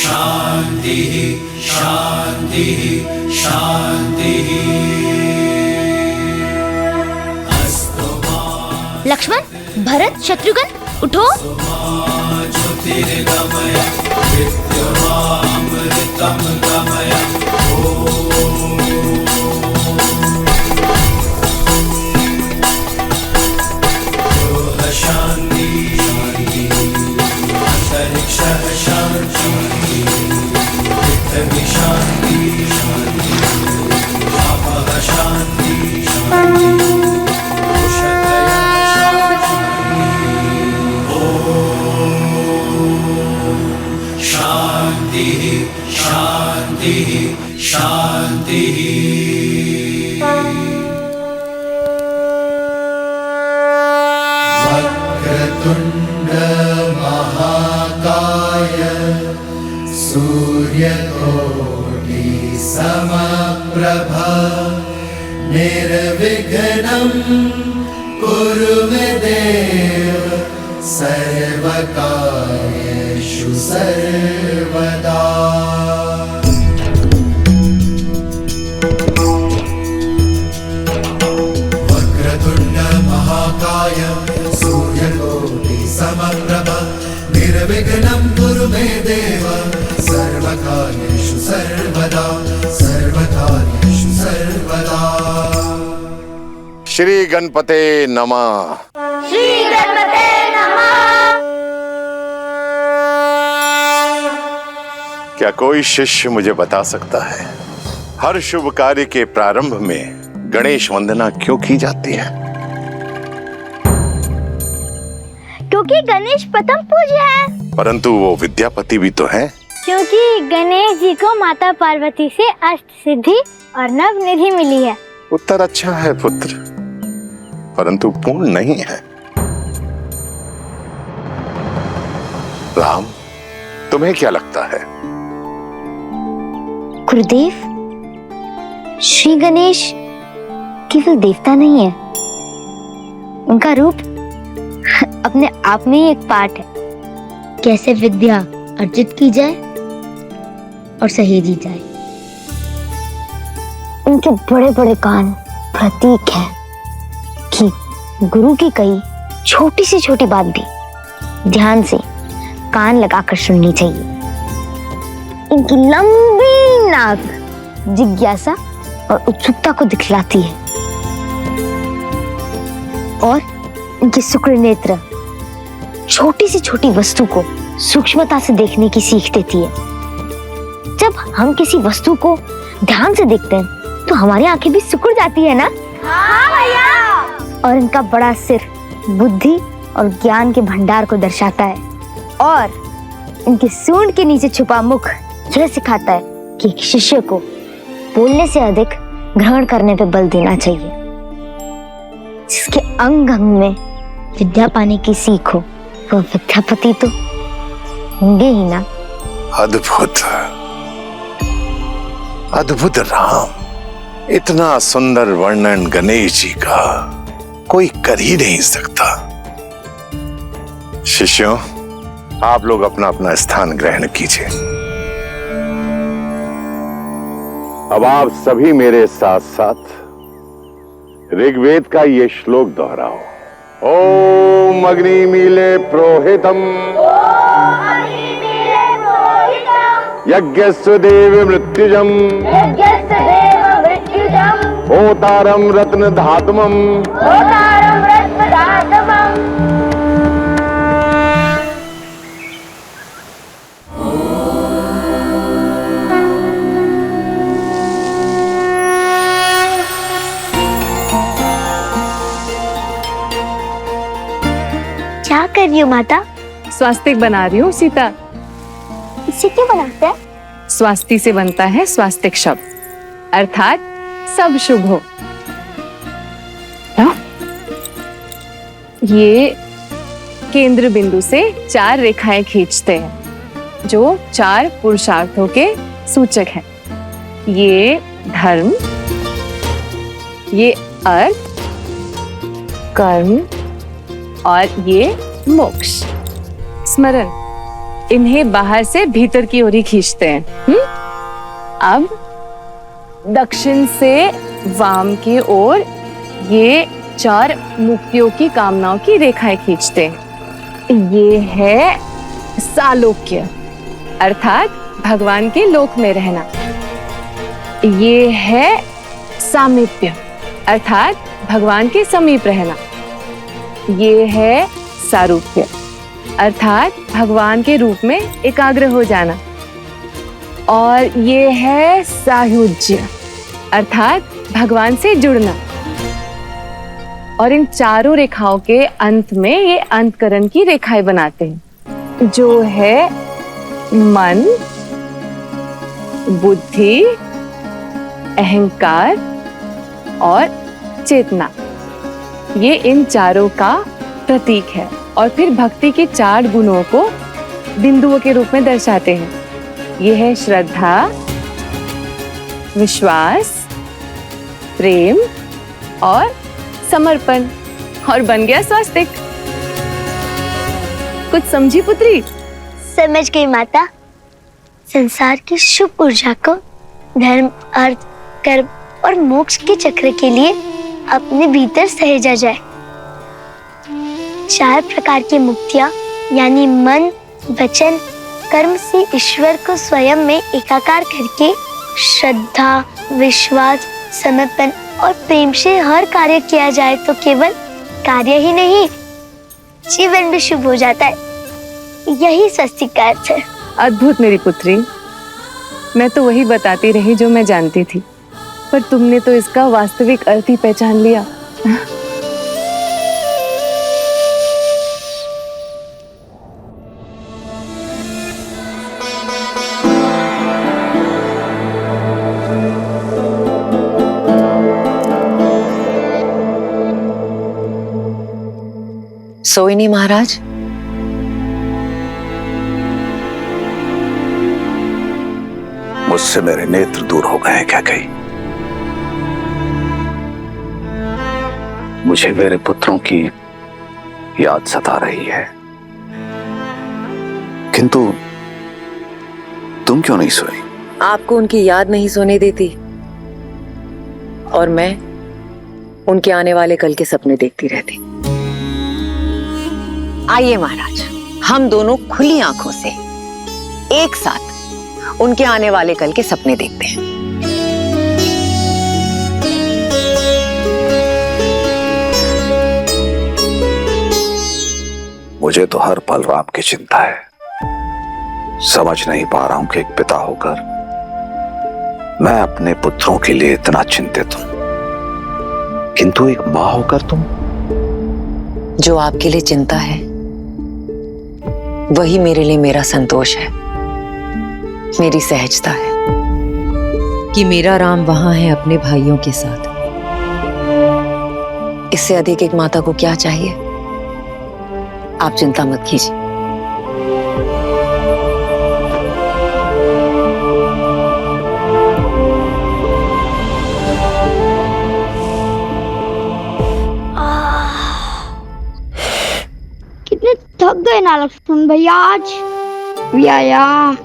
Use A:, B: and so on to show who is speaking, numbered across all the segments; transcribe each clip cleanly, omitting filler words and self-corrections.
A: शांति शांति शांति।
B: लक्ष्मण, भरत, शत्रुघ्न, उठो।
A: ज्योतिर्गमय विद्यमामृतं गमय। ओम शांति अंतरिक्षः शांति पृथ्वी शांति आपः शांति शांति शांति शांति। वक्रतुंड महाकाय सूर्यकोटि समप्रभा निर्विघ्नं कुरु मे देव सर्वकार्येषु सर्वदा। वक्रतुंड महाकाय सूर्यकोटि समप्रभा निर्विघ्नं कुरु मे देव सर्वकार्येषु सर्वदा सर्वकार्येषु सर्वदा।
C: श्री गणपते नमः।
B: श्री गणपते नमः।
C: क्या कोई शिष्य मुझे बता सकता है हर शुभ कार्य के प्रारंभ में गणेश वंदना क्यों की जाती है?
B: क्योंकि गणेश प्रथम पूज्य है।
C: परंतु वो विद्यापति भी तो हैं।
B: क्योंकि गणेश जी को माता पार्वती से अष्ट सिद्धि और नव निधि मिली है।
C: उत्तर अच्छा है पुत्र, परंतु पूर्ण नहीं है। राम, तुम्हें क्या लगता है?
B: गुरुदेव, श्री गणेश केवल देवता नहीं है, उनका रूप अपने आप में ही एक पाठ है। कैसे विद्या अर्जित की जाए और सहेजी जाए। उनके बड़े बड़े कान प्रतीक है कि गुरु की कही छोटी से छोटी बात भी ध्यान से कान लगाकर सुननी चाहिए। इनकी लंबी नाक जिज्ञासा और उत्सुकता को दिखलाती है और इनके शुक्र नेत्र छोटी से छोटी वस्तु को सूक्ष्मता से देखने की सीख देती है। जब हम किसी वस्तु को ध्यान से देखते हैं तो हमारी आंखें भी सिकुड़ जाती है ना? हाँ भैया। और इनका बड़ा सिर बुद्धि और ज्ञान के भंडार को दर्शाता है और इनके सूंड के नीचे छुपा मुख यह सिखाता है कि एक शिष्य को बोलने से अधिक ग्रहण करने पे बल देना चाहिए। जिसके अंग अंग में विद्या पाने की सीख हो वो विद्यापति तो होंगे ही ना।
C: अद्भुत अद्भुत राम, इतना सुंदर वर्णन गणेश जी का कोई कर ही नहीं सकता। शिष्यों, आप लोग अपना अपना स्थान ग्रहण कीजिए। अब आप सभी मेरे साथ साथ ऋग्वेद का ये श्लोक दोहराओ। ओम अग्निमीले प्रोहितम यज्ञस्य देव मृत्युजम होतारम रत्न धातुमम।
B: क्या कर रही हो माता?
D: स्वास्तिक बना रही हूँ सीता।
B: इसे क्यों बनाते हैं?
D: स्वास्ति से बनता है स्वास्तिक शब्द, अर्थात सब शुभ हो। ये केंद्र बिंदु से 4 रेखाएं खींचते हैं जो 4 पुरुषार्थों के सूचक हैं। ये धर्म, ये अर्थ, कर्म और ये मोक्ष। स्मरण, इन्हें बाहर से भीतर की ओर ही खींचते हैं। अब दक्षिण से वाम की ओर ये 4 मुक्तियों की कामनाओं की रेखाएं खींचते हैं। ये है सालोक्य, अर्थात भगवान के लोक में रहना। ये है सामीप्य, अर्थात भगवान के समीप रहना। ये है सारूप्य, अर्थात भगवान के रूप में एकाग्र हो जाना। और ये है सायुज्य, अर्थात भगवान से जुड़ना। और इन चारों रेखाओं के अंत में ये अंतकरण की रेखाएं बनाते हैं, जो है मन, बुद्धि, अहंकार और चेतना। ये इन चारों का प्रतीक है और फिर भक्ति के 4 गुणों को बिंदुओं के रूप में दर्शाते हैं। ये है श्रद्धा, विश्वास, प्रेम और समर्पण। और बन गया स्वास्तिक। कुछ समझी पुत्री?
B: समझ गई माता। संसार की शुभ ऊर्जा को धर्म, अर्थ, कर्म और मोक्ष के चक्र के लिए अपने भीतर सहेजा जाए। 4 प्रकार की मुक्तियां यानी मन, वचन, कर्म से ईश्वर को स्वयं में एकाकार करके श्रद्धा, विश्वास, समर्पण और प्रेम से हर कार्य किया जाए तो केवल कार्य ही नहीं, जीवन भी शुभ हो जाता है। यही स्वस्तिक का अर्थ है।
D: अद्भुत मेरी पुत्री। मैं तो वही बताती रही जो मैं जानती थी, पर तुमने तो इसका वास्तविक अर्थ ही पहचान लिया।
E: सोई नहीं महाराज?
C: मुझसे मेरे नेत्र दूर हो गए हैं क्या कहीं? मुझे मेरे पुत्रों की याद सता रही है, किंतु तुम क्यों नहीं सोई?
E: आपको उनकी याद नहीं सोने देती और मैं उनके आने वाले कल के सपने देखती रहती। आइए महाराज, हम दोनों खुली आंखों से एक साथ उनके आने वाले कल के सपने देखते हैं।
C: मुझे तो हर पल राम की चिंता है। समझ नहीं पा रहा हूं कि एक पिता होकर मैं अपने पुत्रों के लिए इतना चिंतित हूं, किंतु एक मां होकर तुम।
E: जो आपके लिए चिंता है वही मेरे लिए मेरा संतोष है, मेरी सहजता है कि मेरा राम वहां है अपने भाइयों के साथ। इससे अधिक एक माता को क्या चाहिए? आप चिंता मत कीजिए।
F: कितने थक गए ना लक्ष्मण भैया आज। व्यायाम,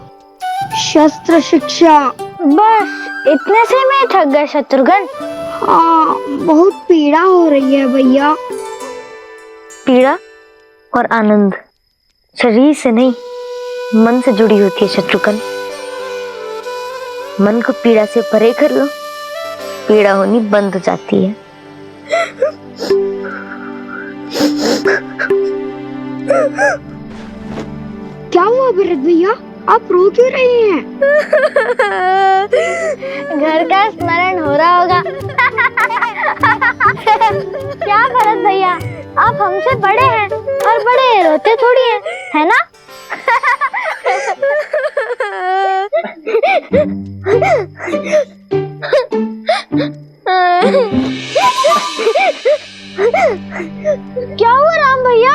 F: शस्त्र शिक्षा,
B: बस इतने से मैं थक गए शत्रुघ्न।
F: हाँ बहुत पीड़ा हो रही है भैया।
B: पीड़ा और आनंद शरीर से नहीं, मन से जुड़ी होती है शत्रुघ्न। मन को पीड़ा से परे कर लो, पीड़ा होनी बंद हो जाती है।
F: क्या हुआ भरत भैया, आप रो क्यों रहे हैं?
B: घर का स्मरण हो रहा होगा। क्या भरत भैया, आप हमसे बड़े हैं और बड़े रोते थोड़ी हैं, है ना? क्या हुआ राम भैया?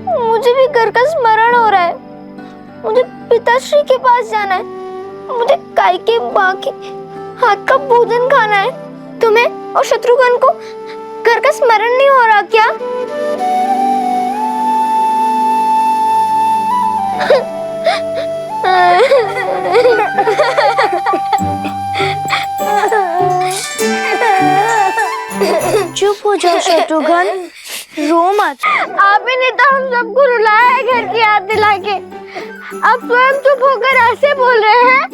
B: मुझे भी घर का स्मरण हो रहा है। मुझे पिताश्री के पास जाना है। मुझे काइके माँ के हाथ का भोजन खाना है। तुम्हें और शत्रुघ्न को घर का स्मरण नहीं हो रहा क्या? चुप हो जाओ शत्रुघ्न, रो मत।
F: आप ही ने तो हम सबको रुलाया है घर की याद दिला के। आप स्वयं चुप होकर ऐसे बोल रहे हैं।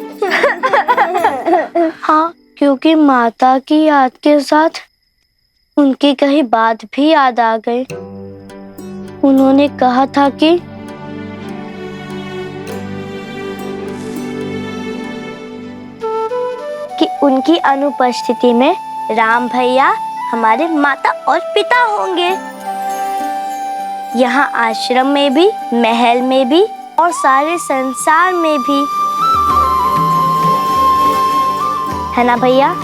B: हाँ, क्योंकि माता की याद के साथ उनकी कही बात भी याद आ गई। उन्होंने कहा था कि उनकी अनुपस्थिति में राम भैया हमारे माता और पिता होंगे। यहाँ आश्रम में भी, महल में भी और सारे संसार में भी, है ना भैया?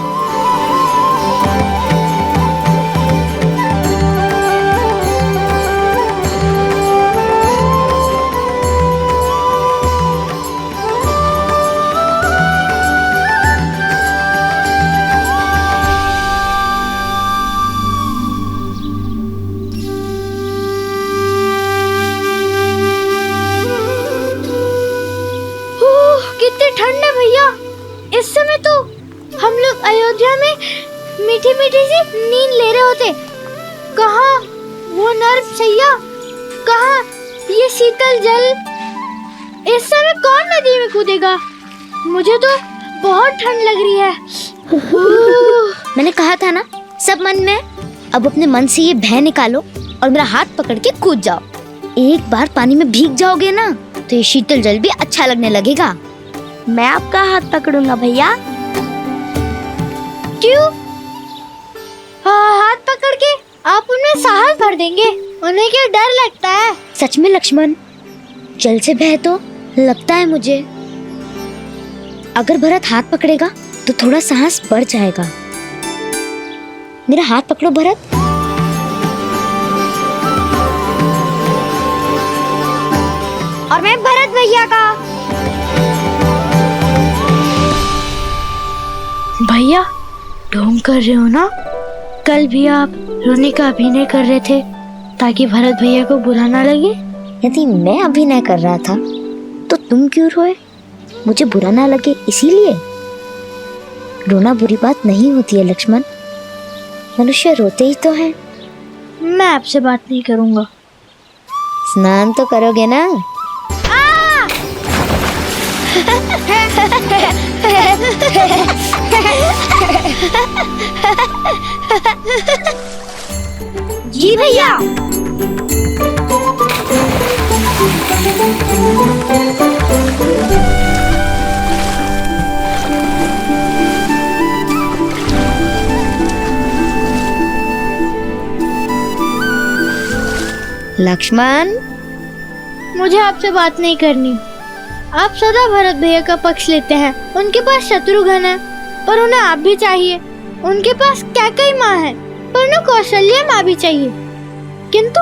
F: कितनी ठंड है भैया। इस समय तो हम लोग अयोध्या में मीठी मीठी सी नींद ले रहे होते। कहाँ वो नर्म सैया, कहाँ ये शीतल जल। इस समय कौन नदी में कूदेगा? मुझे तो बहुत ठंड लग रही है।
B: मैंने कहा था ना, सब मन में। अब अपने मन से ये भय निकालो और मेरा हाथ पकड़ के कूद जाओ। एक बार पानी में भीग जाओगे ना तो ये शीतल जल भी अच्छा लगने लगेगा। मैं आपका हाथ पकड़ूंगा भैया।
F: क्यों? हाथ पकड़ के आप उनमें साहस भर देंगे? उन्हें क्या डर लगता है?
B: सच में लक्ष्मण, जल से भय तो लगता है मुझे। अगर भरत हाथ पकड़ेगा तो थोड़ा साहस बढ़ जाएगा। मेरा हाथ पकड़ो भरत।
F: और मैं भरत भैया का। भैया, ढोंग कर रहे हो ना? कल भी आप रोने का अभिनय कर रहे थे ताकि भरत भैया को बुरा ना लगे।
B: यदि मैं अभिनय कर रहा था तो तुम क्यों रोए? मुझे बुरा ना लगे इसीलिए? रोना बुरी बात नहीं होती है लक्ष्मण, मनुष्य रोते ही तो हैं।
F: मैं आपसे बात नहीं करूंगा।
B: स्नान तो करोगे ना?
F: जी भैया।
B: लक्ष्मण,
F: मुझे आपसे बात नहीं करनी। आप सदा भरत भैया का पक्ष लेते हैं। उनके पास शत्रुघ्न है पर उन्हें आप भी चाहिए। उनके पास कैकेयी माँ है पर उन्हें कौशल्या माँ भी चाहिए। किंतु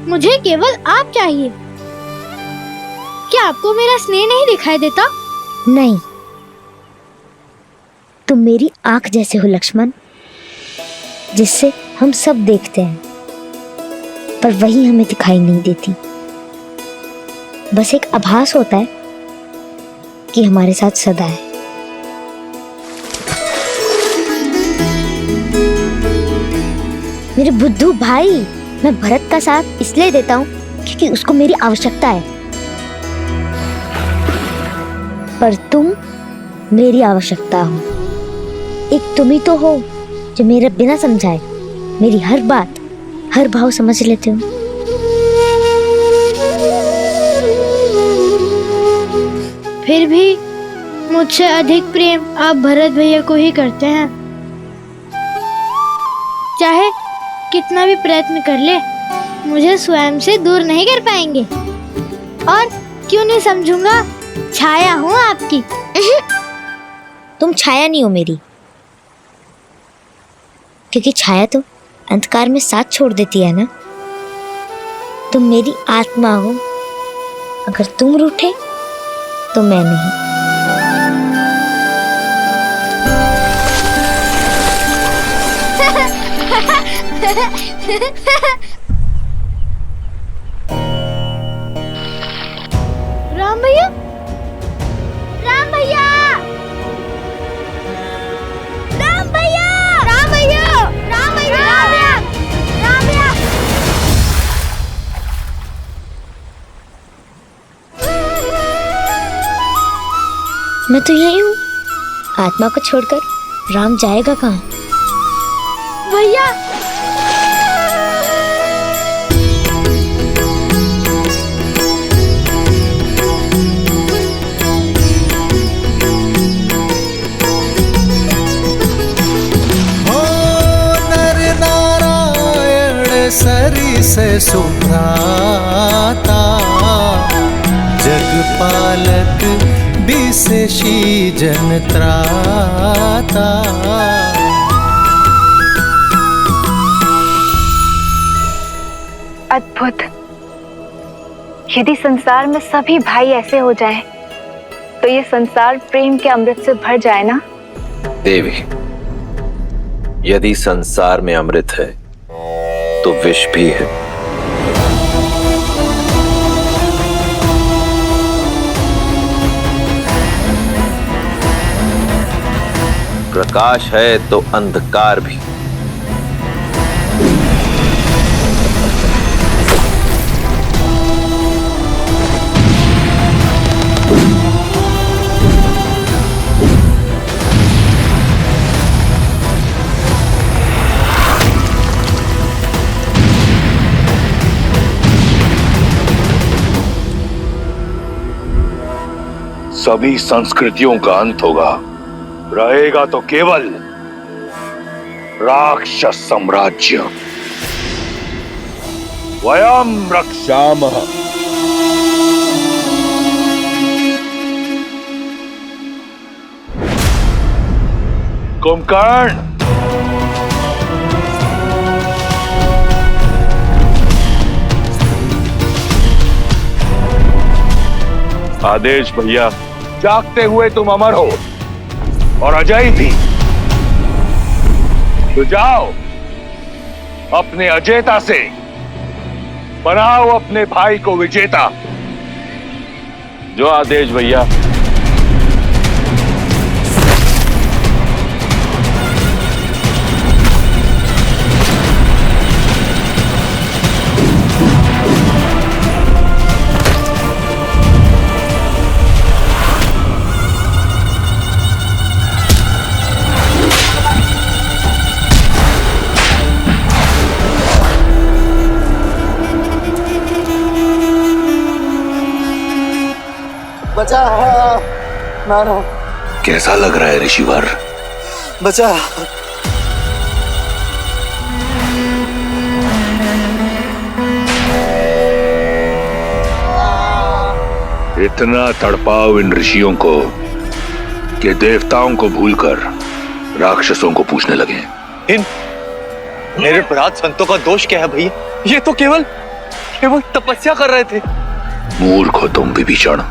F: मुझे केवल आप चाहिए। क्या आपको मेरा स्नेह नहीं दिखाई देता?
B: नहीं, तुम मेरी आंख जैसे हो लक्ष्मण, जिससे हम सब देखते हैं पर वही हमें दिखाई नहीं देती। बस एक आभास होता है कि हमारे साथ सदा है। मेरे बुद्धू भाई, मैं भरत का साथ इसलिए देता हूँ क्योंकि उसको मेरी आवश्यकता है, पर तुम मेरी आवश्यकता हो। एक तुम ही तो हो जो मेरे बिना समझाए मेरी हर बात, हर भाव समझ लेते हो।
F: फिर भी मुझसे अधिक प्रेम आप भरत भैया को ही करते हैं। चाहे कितना भी प्रयत्न कर ले, मुझे स्वयं से दूर नहीं कर पाएंगे। और क्यों नहीं समझूंगा, छाया हूँ आपकी।
B: तुम छाया नहीं हो मेरी, क्योंकि छाया तो अंधकार में साथ छोड़ देती है ना। तुम मेरी आत्मा हो। अगर तुम रूठे तो मैं नहीं।
F: राम भैया,
B: मैं तो यही हूँ। आत्मा को छोड़कर राम जाएगा कहाँ?
F: भैया
A: हो नर नारायण सरी से सुभ्राता, जगपालक विशेषी जन त्राता।
D: अद्भुत। यदि संसार में सभी भाई ऐसे हो जाएं, तो ये संसार प्रेम के अमृत से भर जाए ना।
G: देवी, यदि संसार में अमृत है तो विष भी है। प्रकाश है तो अंधकार भी।
C: सभी संस्कृतियों का अंत होगा, रहेगा तो केवल राक्षस साम्राज्य। वयम रक्षामः। कुंभकर्ण, आदेश भैया, जागते हुए तुम अमर हो और अजय भी। तो जाओ, अपने अजेता से बनाओ अपने भाई को विजेता। जो आदेश भैया।
A: बचा नारा।
C: कैसा लग रहा है ऋषिवर?
A: बचा।
C: इतना तड़पाओ इन ऋषियों को कि देवताओं को भूलकर राक्षसों को पूछने लगे।
H: इन निरपराध संतों का दोष क्या है भैया? ये तो केवल तपस्या कर रहे थे।
C: मूर्ख हो तुम विभीषण।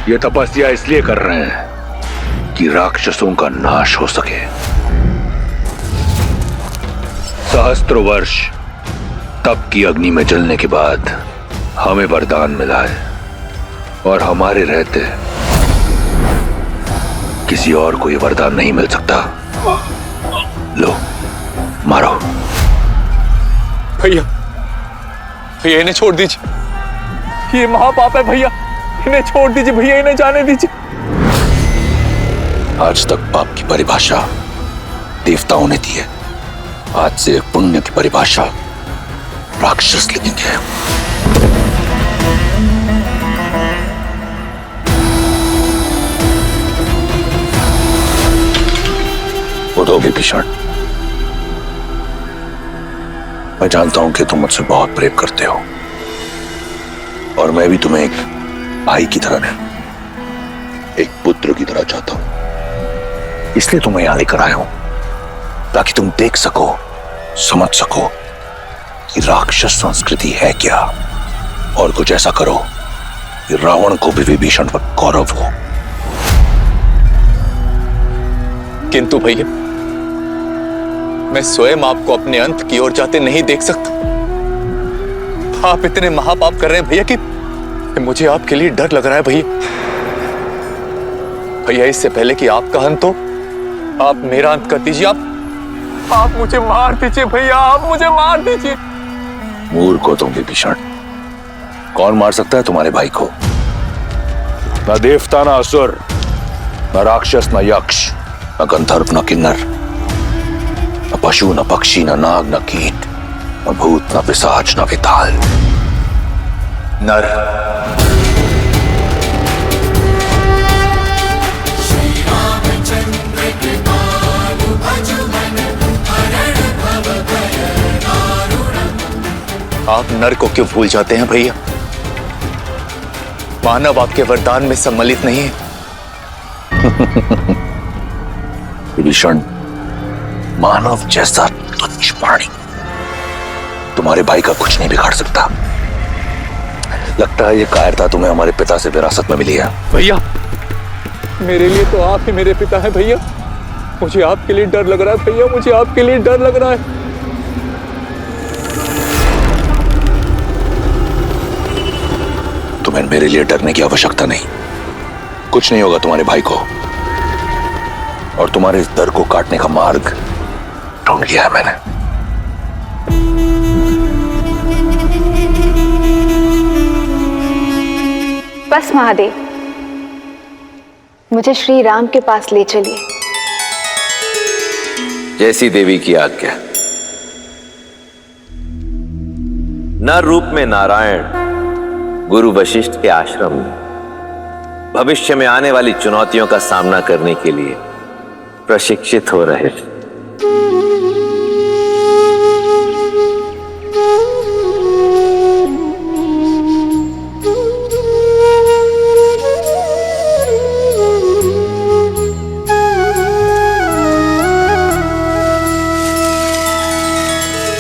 C: ये तपस्या इसलिए कर रहे हैं कि राक्षसों का नाश हो सके। सहस्त्रों वर्ष तप की अग्नि में जलने के बाद हमें वरदान मिला है, और हमारे रहते किसी और को ये वरदान नहीं मिल सकता। लो, मारो।
H: भैया, भैया इन्हें छोड़ दीजिए। ये महापाप है भैया, इन्हें छोड़ दीजिए भैया, इन्हें जाने दीजिए।
C: आज तक पाप की परिभाषा देवताओं ने दी है, आज से पुण्य की परिभाषा राक्षस लिखेंगे। उठो विभीषण, मैं जानता हूं कि तुम मुझसे बहुत प्रेम करते हो, और मैं भी तुम्हें एक भाई की तरह नहीं, एक पुत्र की तरह चाहता हूं। इसलिए तुम्हें यहां लेकर आया हूं, ताकि तुम देख सको, समझ सको कि राक्षस संस्कृति है क्या, और कुछ ऐसा करो कि रावण को भी विभीषण पर गौरव हो।
H: किंतु भैया, मैं स्वयं आपको अपने अंत की ओर जाते नहीं देख सकता। आप इतने महापाप कर रहे हैं भैया कि मुझे आपके लिए डर लग रहा है भैया। भैया, इससे पहले कि आपका अंत हो, आप मेरा अंत कर दीजिए। आप मुझे मार दीजिए भैया, आप मुझे मार दीजिए।
C: मूर्ख हो तुम विभीषण। कौन मार सकता है तुम्हारे भाई को? ना देवता, ना असुर, न राक्षस न यक्ष न गंधर्व न किन्नर, न पशु न पक्षी न नाग न कीट न भूत न पिशाच न विताल, नर।
H: आप नर को क्यों भूल जाते हैं भैया? मानव आपके वरदान में सम्मिलित नहीं है।
C: विभीषण, मानव जैसा तुच्छ प्राणी तुम्हारे भाई का कुछ नहीं बिगाड़ सकता। लगता है ये कायरता तुम्हें हमारे पिता से विरासत में मिली है।
H: भैया, मेरे लिए तो आप ही मेरे पिता हैं भैया। मुझे आपके लिए डर लग रहा है भैया, मुझे आपके लिए डर लग रहा है।
C: तुम्हें मेरे लिए डरने की आवश्यकता नहीं। कुछ नहीं होगा तुम्हारे भाई को, और तुम्हारे इस डर को काटने का मार्ग ढूंढ लिया है मैंने।
D: बस महादेव, मुझे श्री राम के पास ले चलिए।
G: जैसी देवी की आज्ञा। नर रूप में नारायण गुरु वशिष्ठ के आश्रम में भविष्य में आने वाली चुनौतियों का सामना करने के लिए प्रशिक्षित हो रहे थे।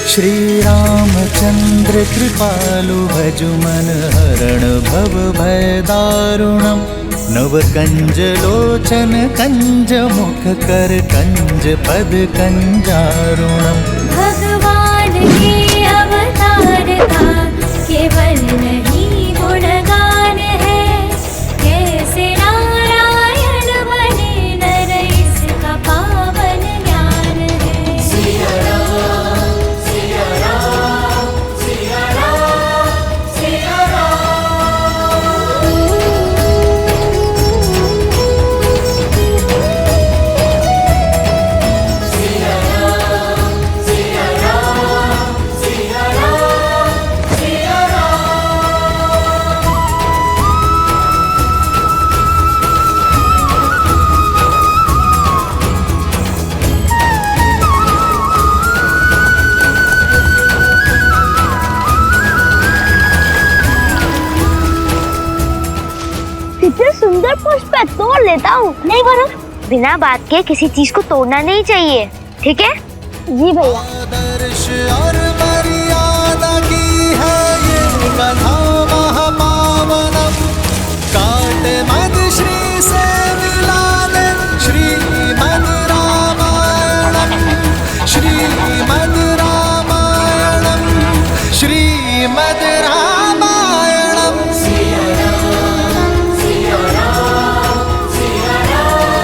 A: श्री रामचंद्र कृपालु भजु मन हरण भव भय दारुणम, नव कंज लोचन कंज मुख कर कंज पद कंजारुणम।
I: भगवान के अवतार का केवल नहीं गुणगान है, कैसे नारायण बने नर इसका पावन ज्ञान है। सिया राम, सिया राम, सिया राम, सिया राम। सिया राम, सिया राम, सिया राम, सिया राम।
B: कितने सुंदर पुष्प है, तोड़ लेता हूँ। नहीं भरत, बिना बात के किसी चीज को तोड़ना नहीं चाहिए, ठीक है? जी भैया।
A: आदर्श और मर्यादा की है ये कथा महापावनम, काट मद श्री से मिला दे श्रीमद् रामायणम, श्रीमद् रामायणम, श्रीमद् रामायणम।
I: सिया राम, सिया राम, सिया राम,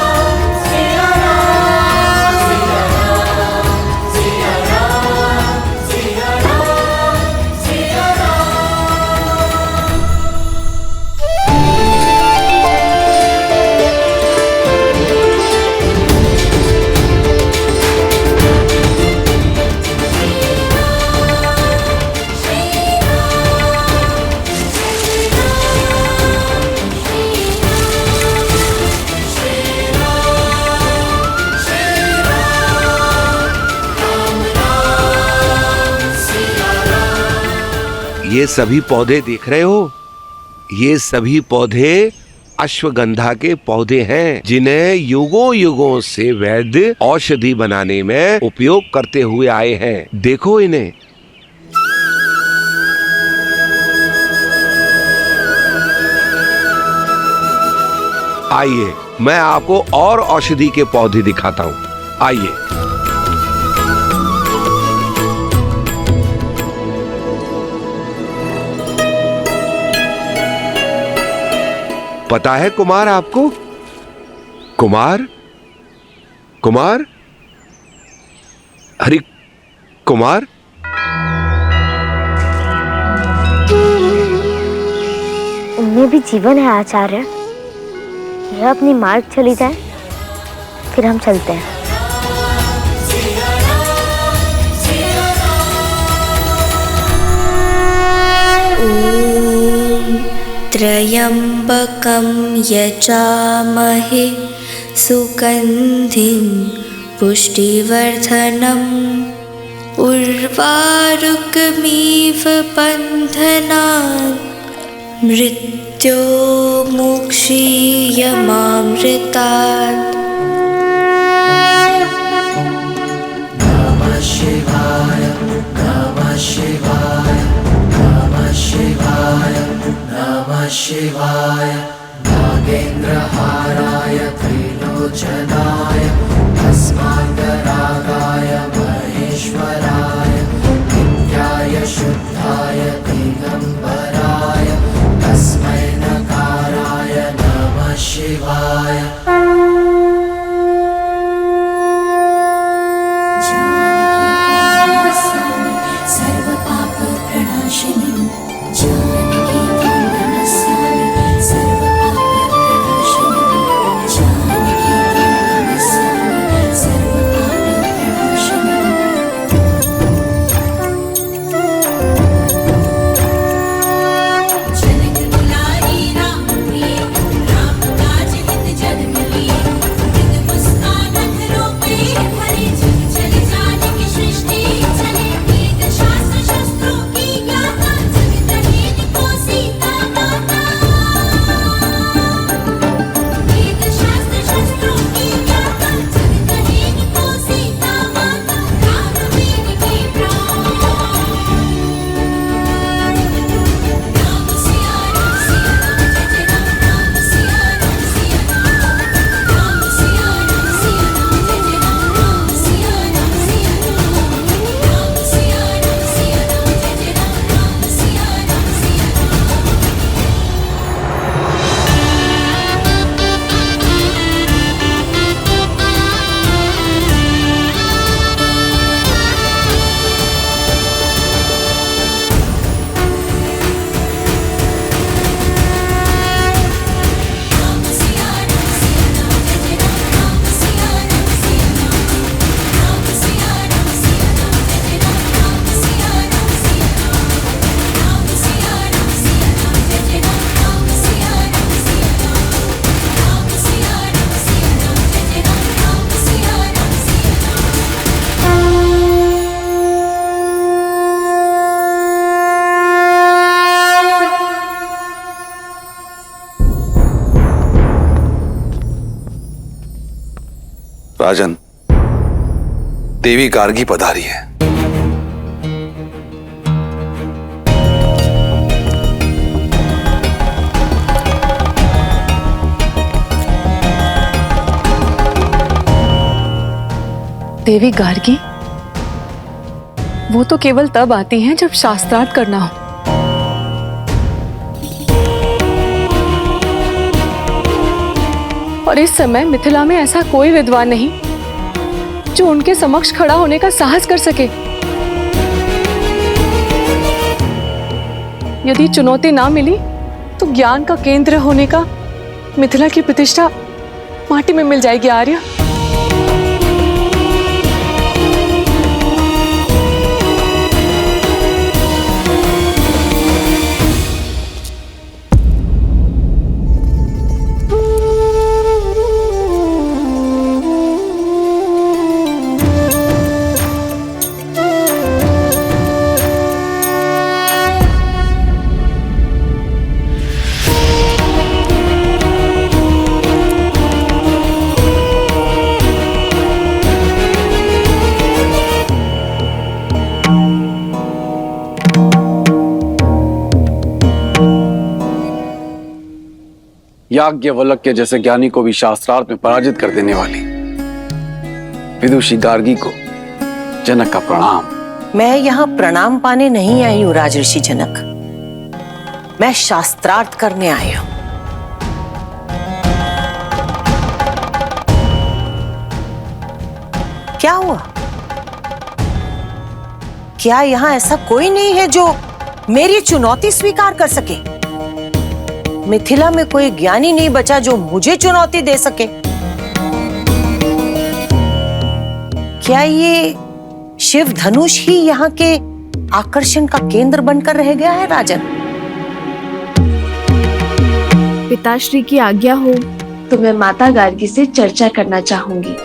I: सिया राम, सिया राम, सिया राम, सिया राम।
J: ये सभी पौधे देख रहे हो? ये सभी पौधे अश्वगंधा के पौधे हैं, जिन्हें युगों युगों से वैद्य औषधि बनाने में उपयोग करते हुए आए हैं। देखो इन्हें। आइए, मैं आपको और औषधि के पौधे दिखाता हूँ। आइए। पता है कुमार आपको? कुमार? कुमार? अरे कुमार?
B: उनमें भी जीवन है आचार्य। यह अपनी मार्ग चली जाए, फिर हम चलते हैं।
K: त्र्यम्बकं यजामहे सुगन्धिं पुष्टिवर्धनम् उर्वारुकमिव बन्धनान् मृत्योर्मुक्षीयमामृतात्।
I: नमः शिवाय नमः शिवाय नमः शिवाय नमः शिवाय नागेन्द्रहाराय त्रिलोचनाय अस्माकरागाय महेश्वराय नित्याय शुद्धाय दिगम्बराय तस्मै नकाराय नमः शिवाय।
C: राजन, देवी गार्गी पधारी है।
D: देवी गार्गी? वो तो केवल तब आती हैं जब शास्त्रार्थ करना हो। और इस समय मिथिला में ऐसा कोई विद्वान नहीं जो उनके समक्ष खड़ा होने का साहस कर सके। यदि चुनौती ना मिली तो ज्ञान का केंद्र होने का मिथिला की प्रतिष्ठा माटी में मिल जाएगी। आर्य,
L: याज्ञवल्क्य जैसे ज्ञानी को भी शास्त्रार्थ में पराजित कर देने वाली विदुषी गार्गी को जनक का प्रणाम।
E: मैं यहाँ प्रणाम पाने नहीं आई हूँ राजऋषि जनक, मैं शास्त्रार्थ करने आई हूँ। क्या हुआ? क्या यहाँ ऐसा कोई नहीं है जो मेरी चुनौती स्वीकार कर सके? मिथिला में कोई ज्ञानी नहीं बचा जो मुझे चुनौती दे सके। क्या ये शिव धनुष ही यहाँ के आकर्षण का केंद्र बनकर रह गया है राजन?
D: पिताश्री की आज्ञा हो तो मैं माता गार्गी से चर्चा करना चाहूंगी।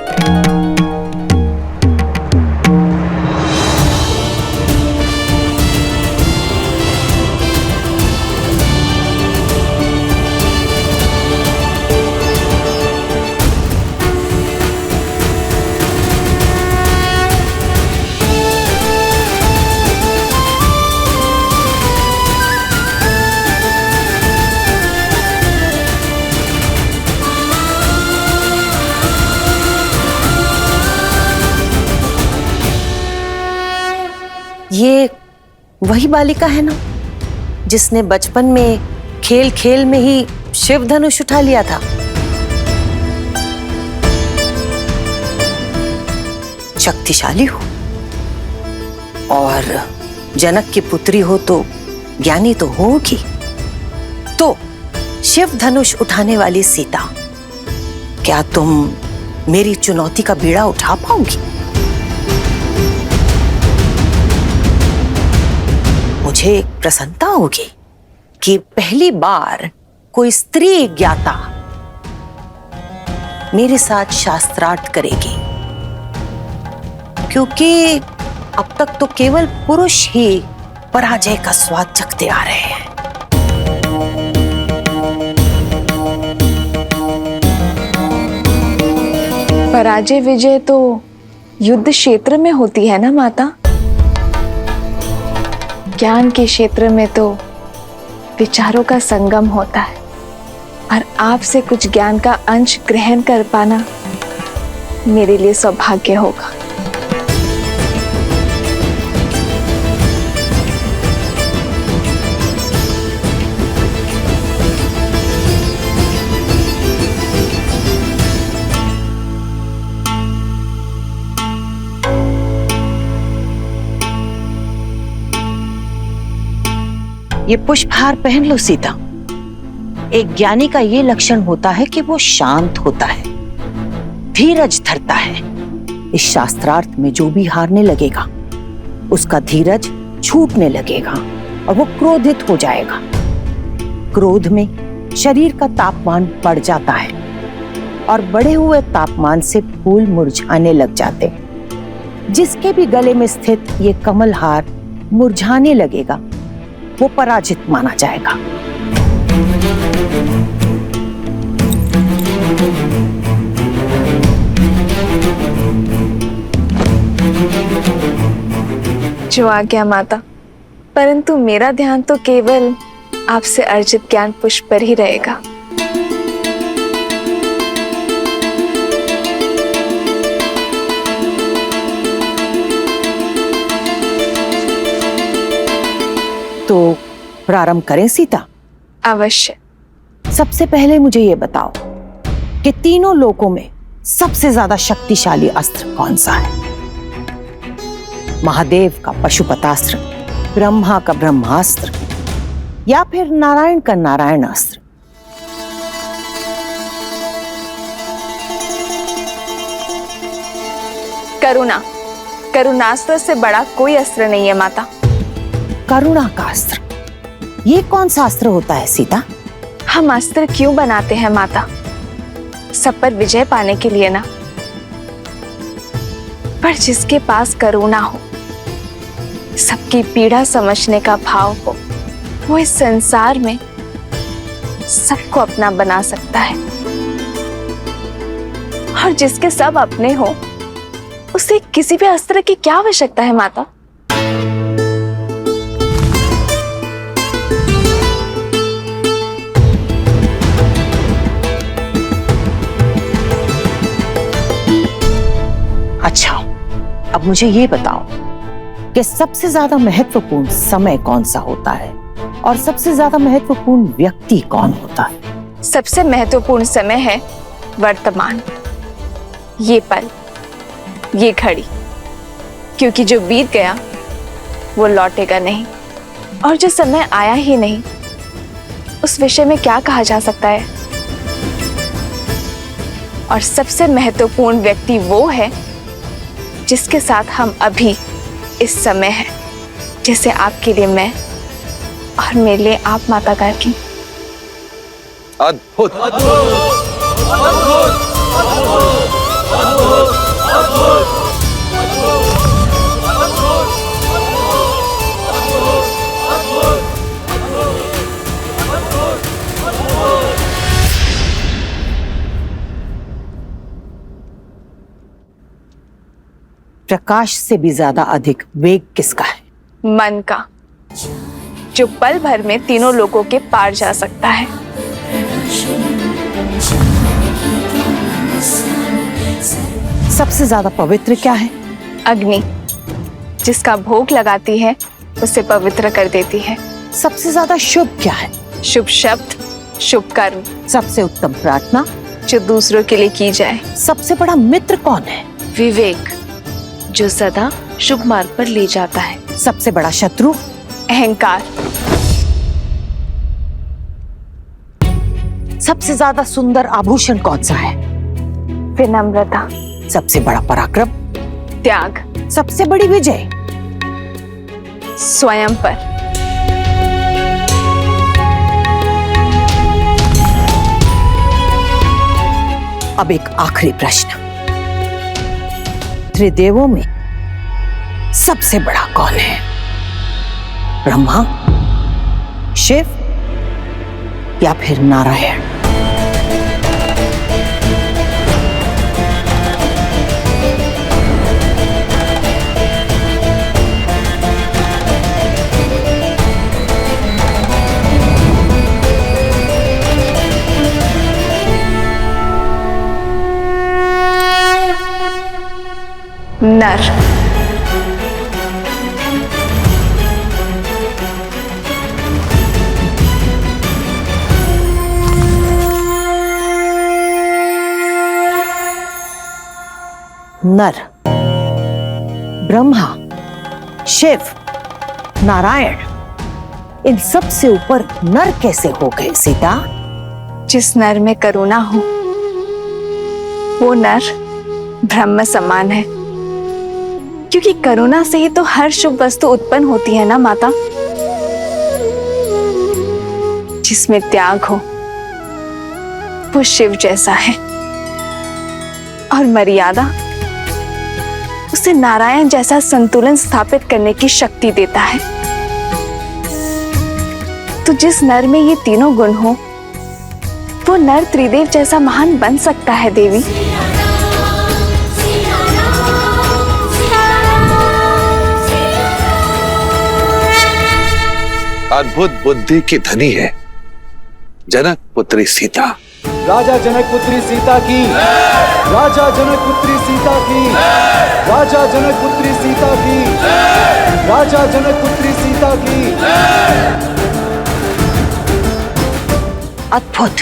E: ये वही बालिका है ना जिसने बचपन में खेल खेल में ही शिव धनुष उठा लिया था? शक्तिशाली हो और जनक की पुत्री हो तो ज्ञानी तो होगी। तो शिव धनुष उठाने वाली सीता, क्या तुम मेरी चुनौती का बीड़ा उठा पाओगी? मुझे एक प्रसन्नता होगी कि पहली बार कोई स्त्री ज्ञाता मेरे साथ शास्त्रार्थ करेगी, क्योंकि अब तक तो केवल पुरुष ही पराजय का स्वाद चखते आ रहे हैं।
D: पराजय विजय तो युद्ध क्षेत्र में होती है ना माता। ज्ञान के क्षेत्र में तो विचारों का संगम होता है, और आपसे कुछ ज्ञान का अंश ग्रहण कर पाना मेरे लिए सौभाग्य होगा।
E: ये पुष्पहार पहन लो सीता। एक ज्ञानी का ये लक्षण होता है कि वो शांत होता है, धीरज धरता है। इस शास्त्रार्थ में जो भी हारने लगेगा उसका धीरज छूटने लगेगा और वो क्रोधित हो जाएगा। क्रोध में शरीर का तापमान बढ़ जाता है और बढ़े हुए तापमान से फूल मुरझाने लग जाते हैं। जिसके भी गले में स्थित ये कमल हार मुरझाने लगेगा वो पराजित माना जाएगा।
D: जो आज्ञा माता, परंतु मेरा ध्यान तो केवल आपसे अर्जित ज्ञान पुष्प पर ही रहेगा।
E: तो प्रारंभ करें सीता?
D: अवश्य।
E: सबसे पहले मुझे ये बताओ कि तीनों लोकों में सबसे ज्यादा शक्तिशाली अस्त्र कौन सा है? महादेव का पशुपतास्त्र, ब्रह्मा का ब्रह्मास्त्र, या फिर नारायण का नारायण अस्त्र?
D: करुणा, करुणास्त्र से बड़ा कोई अस्त्र नहीं है माता।
E: करुणा का अस्त्र, ये कौन सा अस्त्र होता है सीता?
D: हम अस्त्र क्यों बनाते हैं माता? सब पर विजय पाने के लिए ना। पर जिसके पास करुणा हो, सबकी पीड़ा समझने का भाव हो, वो इस संसार में सबको अपना बना सकता है। और जिसके सब अपने हो, उसे किसी भी अस्त्र की क्या आवश्यकता है माता?
E: अच्छा, अब मुझे ये बताओ कि सबसे ज्यादा महत्वपूर्ण समय कौन सा होता है और सबसे ज्यादा महत्वपूर्ण व्यक्ति कौन होता है?
D: सबसे महत्वपूर्ण समय है वर्तमान, ये पल, ये घड़ी, क्योंकि जो बीत गया वो लौटेगा नहीं, और जो समय आया ही नहीं उस विषय में क्या कहा जा सकता है? और सबसे महत्वपूर्ण व्यक्ति वो है जिसके साथ हम अभी इस समय हैं, जैसे आपके लिए मैं और मेरे लिए आप, माता गार्गी।
C: अद्भुत,
E: प्रकाश से भी ज्यादा अधिक वेग किसका है?
D: मन का, जो पल भर में तीनों लोगों के पार जा सकता है।
E: सबसे ज्यादा पवित्र क्या है?
D: अग्नि, जिसका भोग लगाती है उसे पवित्र कर देती है।
E: सबसे ज्यादा शुभ क्या है?
D: शुभ शब्द, शुभ कर्म।
E: सबसे उत्तम प्रार्थना,
D: जो दूसरों के लिए की जाए।
E: सबसे बड़ा मित्र कौन है?
D: विवेक, जो सदा शुभ मार्ग पर ले जाता है।
E: सबसे बड़ा शत्रु?
D: अहंकार।
E: सबसे ज्यादा सुंदर आभूषण कौन सा है?
D: विनम्रता।
E: सबसे बड़ा पराक्रम?
D: त्याग।
E: सबसे बड़ी विजय?
D: स्वयं पर।
E: अब एक आखिरी प्रश्न, त्रिदेवों में सबसे बड़ा कौन है? ब्रह्मा, शिव या फिर नारायण?
D: नर।
E: नर, ब्रह्मा, शिव, नारायण, इन सब से ऊपर नर कैसे हो गए सीता?
D: जिस नर में करुणा हो वो नर ब्रह्म समान है, क्योंकि करुणा से ही तो हर शुभ वस्तु उत्पन्न होती है ना माता। जिसमें त्याग हो वो शिव जैसा है, और मर्यादा उसे नारायण जैसा संतुलन स्थापित करने की शक्ति देता है। तो जिस नर में ये तीनों गुण हो वो नर त्रिदेव जैसा महान बन सकता है देवी।
C: अद्भुत बुद्धि की धनी है जनक पुत्री सीता।
A: राजा जनक पुत्री सीता की, राजा जनक पुत्री सीता की, राजा जनक पुत्री सीता की, राजा जनक पुत्री सीता की।
E: अद्भुत,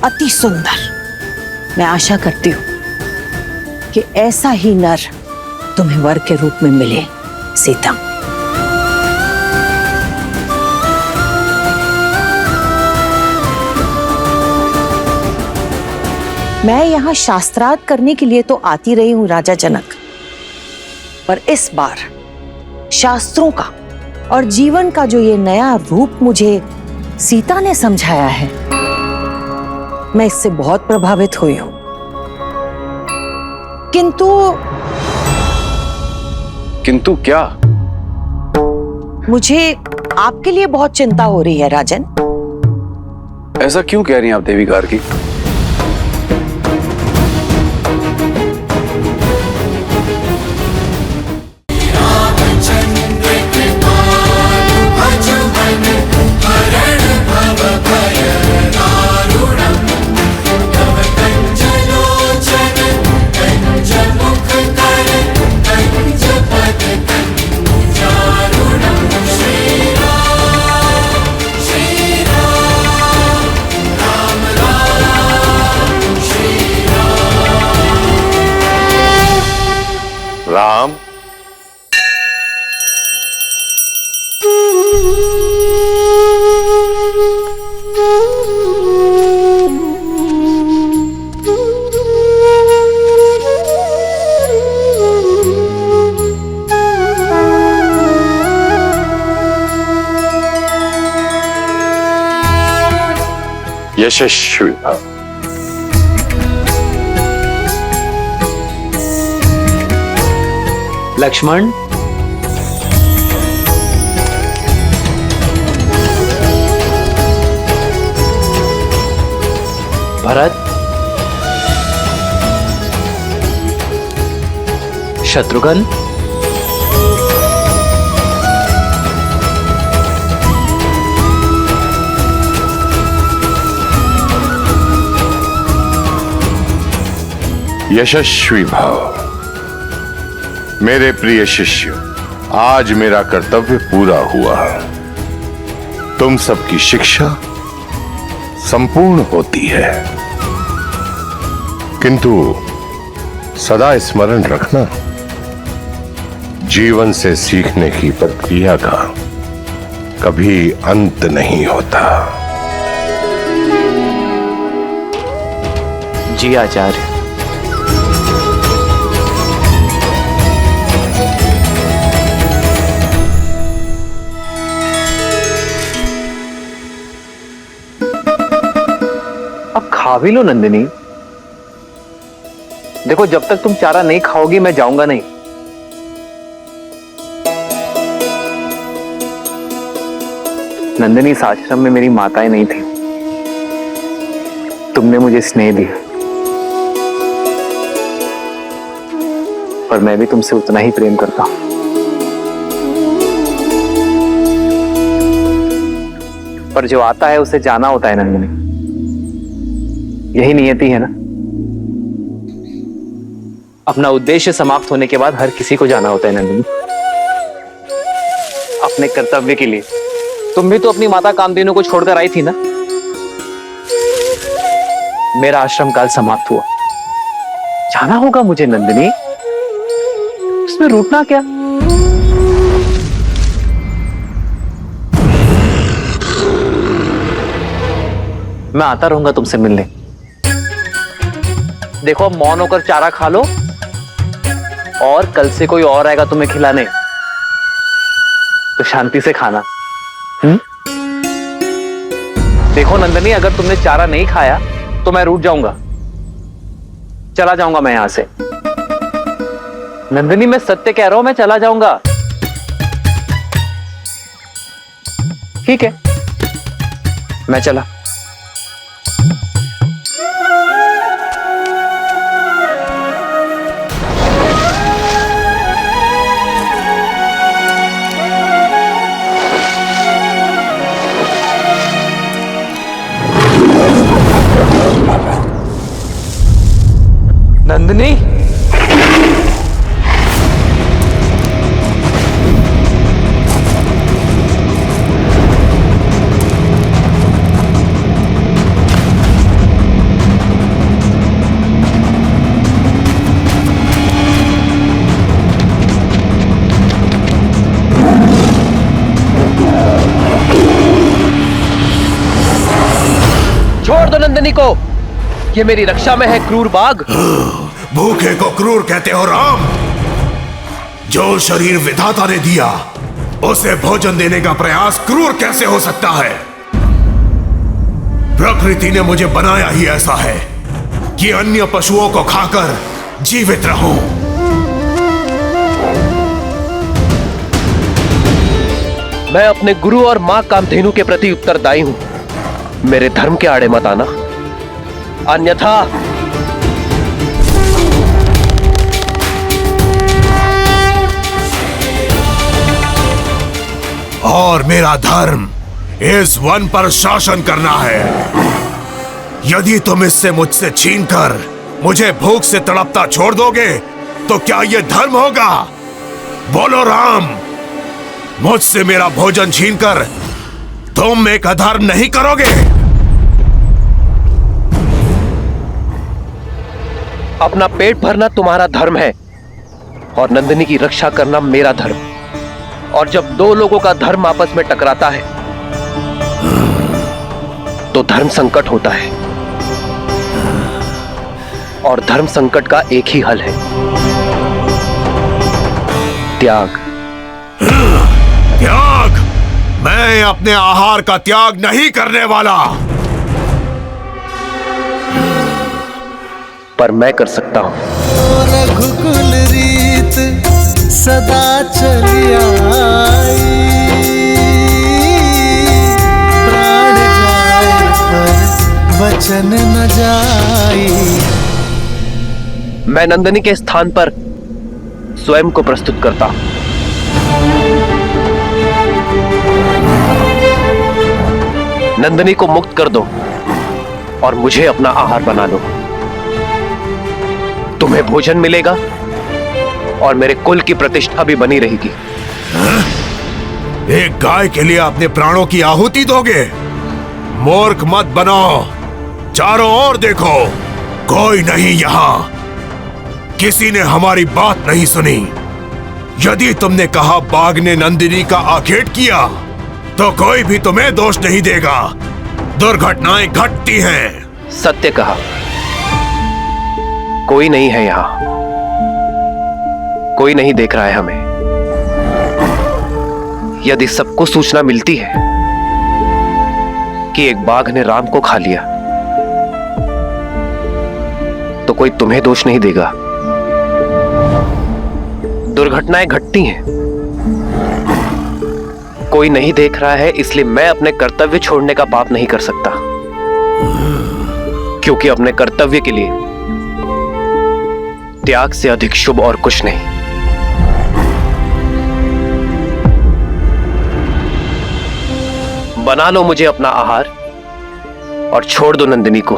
E: अति सुंदर। मैं आशा करती हूँ कि ऐसा ही नर तुम्हें वर के रूप में मिले सीता। मैं यहाँ शास्त्रार्थ करने के लिए तो आती रही हूँ राजा जनक, पर इस बार शास्त्रों का और जीवन का जो ये नया रूप मुझे सीता ने समझाया है, मैं इससे बहुत प्रभावित हुई हूं।
L: किंतु क्या?
E: मुझे आपके लिए बहुत चिंता हो रही है राजन।
L: ऐसा क्यों कह रही हैं आप देवी गार्गी?
G: राम,
H: यशस्वी भव।
M: लक्ष्मण, भरत, शत्रुघ्न,
N: यशस्वी भव। मेरे प्रिय शिष्य, आज मेरा कर्तव्य पूरा हुआ। तुम सबकी शिक्षा संपूर्ण होती है, किंतु सदा स्मरण रखना, जीवन से सीखने की प्रक्रिया का कभी अंत नहीं होता।
M: जी आचार्य। अब खा भी लो नंदिनी। देखो, जब तक तुम चारा नहीं खाओगी मैं जाऊंगा नहीं। नंदिनी, इस आश्रम में मेरी माताएं नहीं थी, तुमने मुझे स्नेह दिया, पर मैं भी तुमसे उतना ही प्रेम करता हूं। पर जो आता है उसे जाना होता है नंदिनी, यही नियति है ना। अपना उद्देश्य समाप्त होने के बाद हर किसी को जाना होता है नंदिनी, अपने कर्तव्य के लिए। तुम भी तो अपनी माता कामधेनु को छोड़कर आई थी ना। मेरा आश्रम काल समाप्त हुआ, जाना होगा मुझे नंदिनी, उसमें रूठना क्या। मैं आता रहूंगा तुमसे मिलने। देखो, अब मौन होकर चारा खा लो, और कल से कोई और आएगा तुम्हें खिलाने तो शांति से खाना। देखो नंदिनी, अगर तुमने चारा नहीं खाया तो मैं रूठ जाऊंगा, चला जाऊंगा मैं यहां से। नंदिनी, मैं सत्य कह रहा हूं, मैं चला जाऊंगा। ठीक है, मैं चला। नंदिनी, छोड़ दो नंदिनी को, ये मेरी रक्षा में है क्रूर बाघ।
O: भूखे को क्रूर कहते हो राम? जो शरीर विधाता ने दिया उसे भोजन देने का प्रयास क्रूर कैसे हो सकता है? प्रकृति ने मुझे बनाया ही ऐसा है कि अन्य पशुओं को खाकर जीवित रहूं।
M: मैं अपने गुरु और मां कामधेनु के प्रति उत्तरदायी हूं। मेरे धर्म के आड़े मत आना, अन्यथा
O: और मेरा धर्म इस वन पर शासन करना है। यदि तुम इससे मुझसे छीनकर मुझे भूख से तड़पता छोड़ दोगे तो क्या यह धर्म होगा? बोलो राम, मुझसे मेरा भोजन छीनकर तुम एक अधर्म नहीं करोगे?
M: अपना पेट भरना तुम्हारा धर्म है और नंदिनी की रक्षा करना मेरा धर्म। और जब दो लोगों का धर्म आपस में टकराता है तो धर्म संकट होता है, और धर्म संकट का एक ही हल है, त्याग।
O: त्याग? मैं अपने आहार का त्याग नहीं करने वाला।
M: पर मैं कर सकता हूं।
I: रघुकुल रीत सदा चली आई, प्राण जाए पर वचन न जाई।
M: मैं नंदिनी के स्थान पर स्वयं को प्रस्तुत करता हूं। नंदिनी को मुक्त कर दो और मुझे अपना आहार बना लो। तुम्हें भोजन मिलेगा और मेरे कुल की प्रतिष्ठा भी बनी रहेगी।
O: एक गाय के लिए अपने प्राणों की आहुति दोगे? मूर्ख मत बनो। चारों ओर देखो, कोई नहीं यहाँ। किसी ने हमारी बात नहीं सुनी। यदि तुमने कहा बाघ ने नंदिनी का आखेट किया तो कोई भी तुम्हें दोष नहीं देगा। दुर्घटनाएं घटती हैं।
M: सत्य कहा, कोई नहीं है यहां, कोई नहीं देख रहा है हमें। यदि सबको सूचना मिलती है कि एक बाघ ने राम को खा लिया तो कोई तुम्हें दोष नहीं देगा। दुर्घटनाएं घटती हैं, कोई नहीं देख रहा है, इसलिए मैं अपने कर्तव्य छोड़ने का पाप नहीं कर सकता, क्योंकि अपने कर्तव्य के लिए त्याग से अधिक शुभ और कुछ नहीं। बना लो मुझे अपना आहार और छोड़ दो नंदिनी को।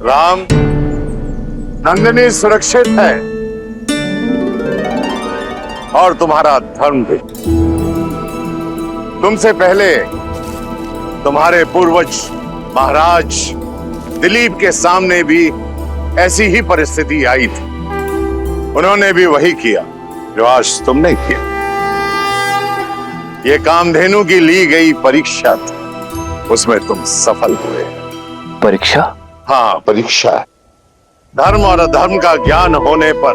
N: राम, नंदिनी सुरक्षित है और तुम्हारा धर्म भी। तुमसे पहले तुम्हारे पूर्वज महाराज दिलीप के सामने भी ऐसी ही परिस्थिति आई थी। उन्होंने भी वही किया जो आज तुमने किया। ये कामधेनु की ली गई परीक्षा थी, उसमें तुम सफल हुए।
M: परीक्षा?
N: हाँ, परीक्षा है। धर्म और अधर्म का ज्ञान होने पर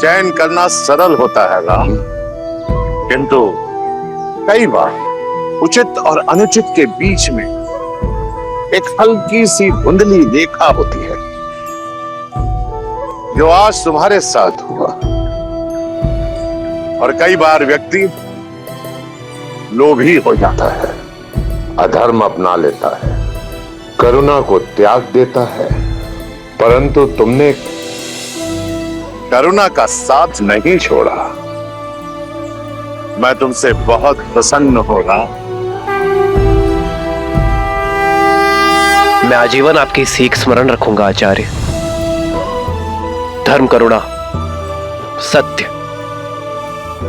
N: चयन करना सरल होता है राम, किंतु कई बार उचित और अनुचित के बीच में एक हल्की सी धुंधली रेखा होती है, जो आज तुम्हारे साथ हुआ। और कई बार व्यक्ति लोभी हो जाता है, अधर्म अपना लेता है, करुणा को त्याग देता है, परंतु तुमने करुणा का साथ नहीं छोड़ा। मैं तुमसे बहुत प्रसन्न हो रहा।
M: मैं आजीवन आपकी सीख स्मरण रखूंगा आचार्य। धर्म, करुणा, सत्य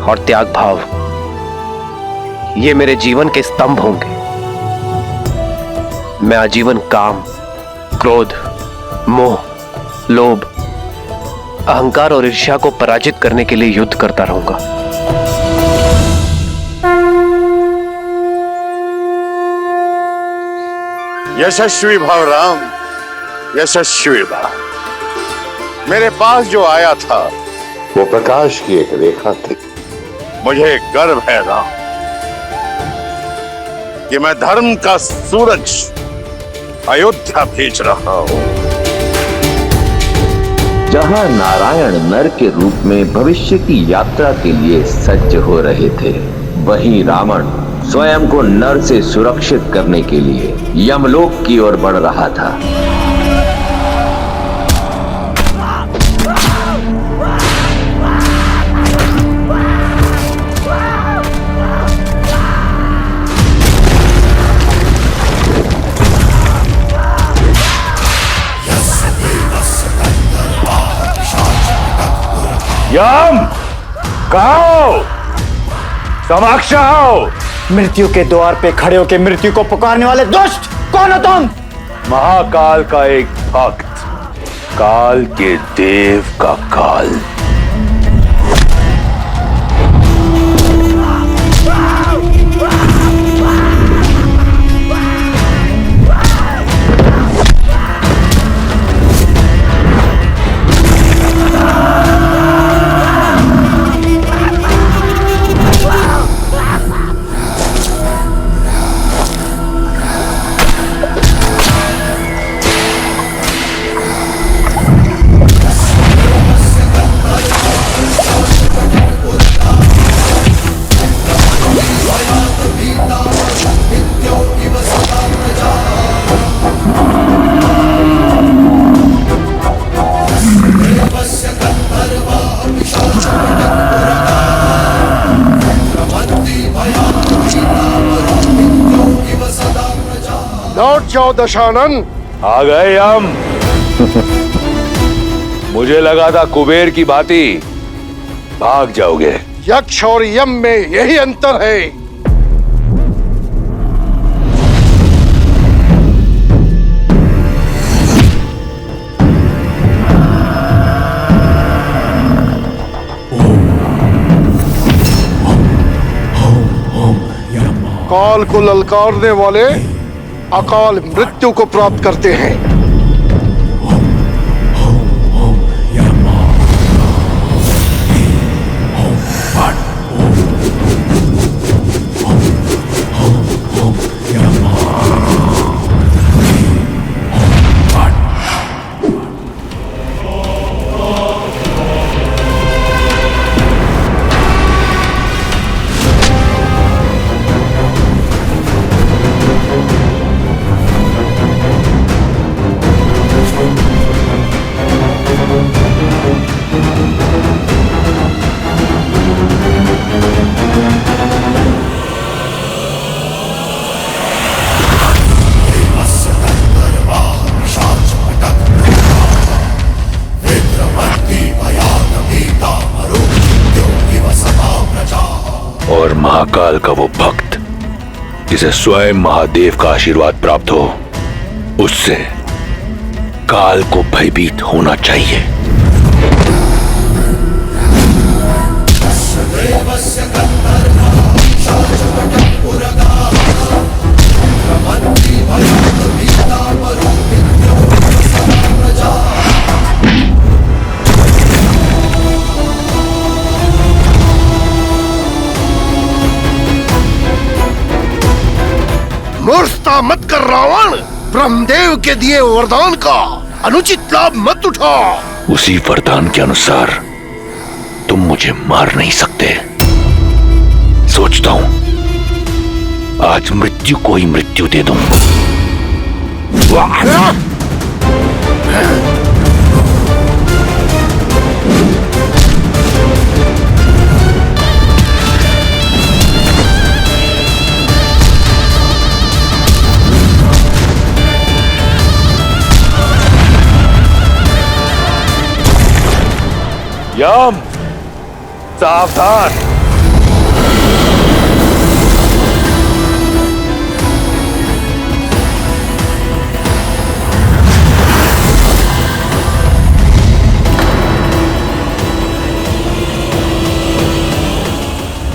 M: और त्याग भाव, ये मेरे जीवन के स्तंभ होंगे। मैं आजीवन काम, क्रोध, मोह, लोभ, अहंकार और ईर्ष्या को पराजित करने के लिए युद्ध करता रहूंगा।
N: यशस्वी भव राम, यशस्वी भव। मेरे पास जो आया था वो प्रकाश की एक रेखा थी। मुझे गर्व है राम कि मैं धर्म का सूरज अयोध्या भेज रहा हूं।
G: जहां नारायण नर के रूप में भविष्य की यात्रा के लिए सज्ज हो रहे थे, वहीं रावण स्वयं को नर से सुरक्षित करने के लिए यमलोक की ओर बढ़ रहा था।
O: यम, कहो, समक्ष आओ।
A: मृत्यु के द्वार पे खड़े होकर मृत्यु को पुकारने वाले दुष्ट,
M: कौन हो तुम?
C: महाकाल का एक भक्त, काल के देव का काल।
N: लौट जाओ दशानन।
C: आ गए हम। मुझे लगा था कुबेर की भांति भाग जाओगे।
N: यक्ष और यम में यही अंतर है। काल को ललकारने वाले अकाल मृत्यु को प्राप्त करते हैं।
C: और महाकाल का वो भक्त जिसे स्वयं महादेव का आशीर्वाद प्राप्त हो, उससे काल को भयभीत होना चाहिए।
N: मूर्खता मत कर रावण। ब्रह्मदेव के दिए वरदान का अनुचित लाभ मत उठा।
C: उसी वरदान के अनुसार तुम मुझे मार नहीं सकते। सोचता हूं आज मृत्यु को ही मृत्यु दे दूं। यम, सावधान।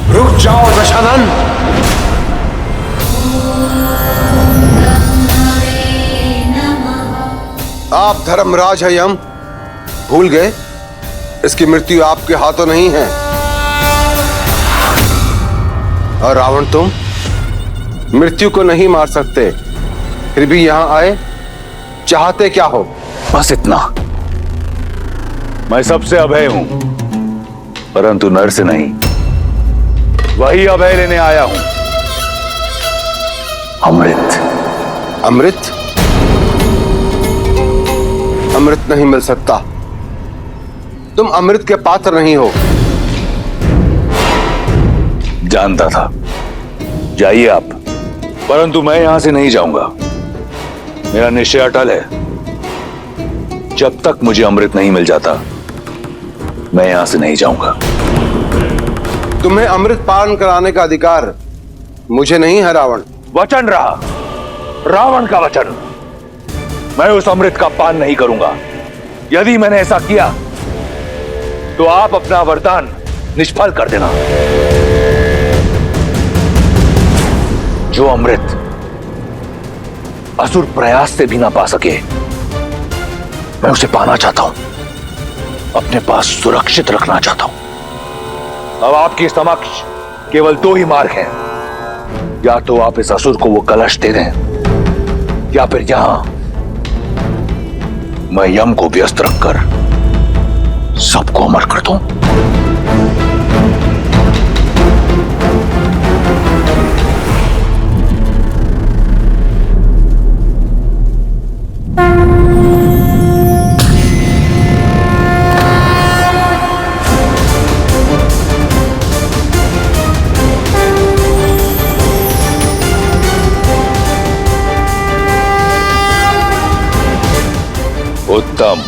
M: रुक जाओ दशानन।
P: आप धर्मराज है यम, भूल गए इसकी मृत्यु आपके हाथों नहीं है। और रावण तुम मृत्यु को नहीं मार सकते, फिर भी यहां आए, चाहते क्या हो?
C: बस इतना। मैं सबसे अभय हूं, परंतु नर से नहीं। वही अभय लेने आया हूं, अमृत।
P: अमृत? अमृत नहीं मिल सकता। तुम अमृत के पात्र नहीं हो।
C: जानता था। जाइए आप, परंतु मैं यहां से नहीं जाऊंगा। मेरा निश्चय अटल है। जब तक मुझे अमृत नहीं मिल जाता, मैं यहां से नहीं जाऊंगा।
P: तुम्हें अमृत पान कराने का अधिकार मुझे नहीं है रावण।
C: वचन रहा।
M: रावण का वचन, मैं उस अमृत का पान नहीं करूंगा। यदि मैंने ऐसा किया तो आप अपना वरदान निष्फल कर देना। जो अमृत असुर प्रयास से भी ना पा सके, मैं उसे पाना चाहता हूं, अपने पास सुरक्षित रखना चाहता हूं। अब आपके समक्ष केवल दो ही मार्ग हैं। या तो आप इस असुर को वो कलश दे दें, या फिर यहां मैं यम को व्यस्त रखकर सबको अमर कर दूं। उत्तम,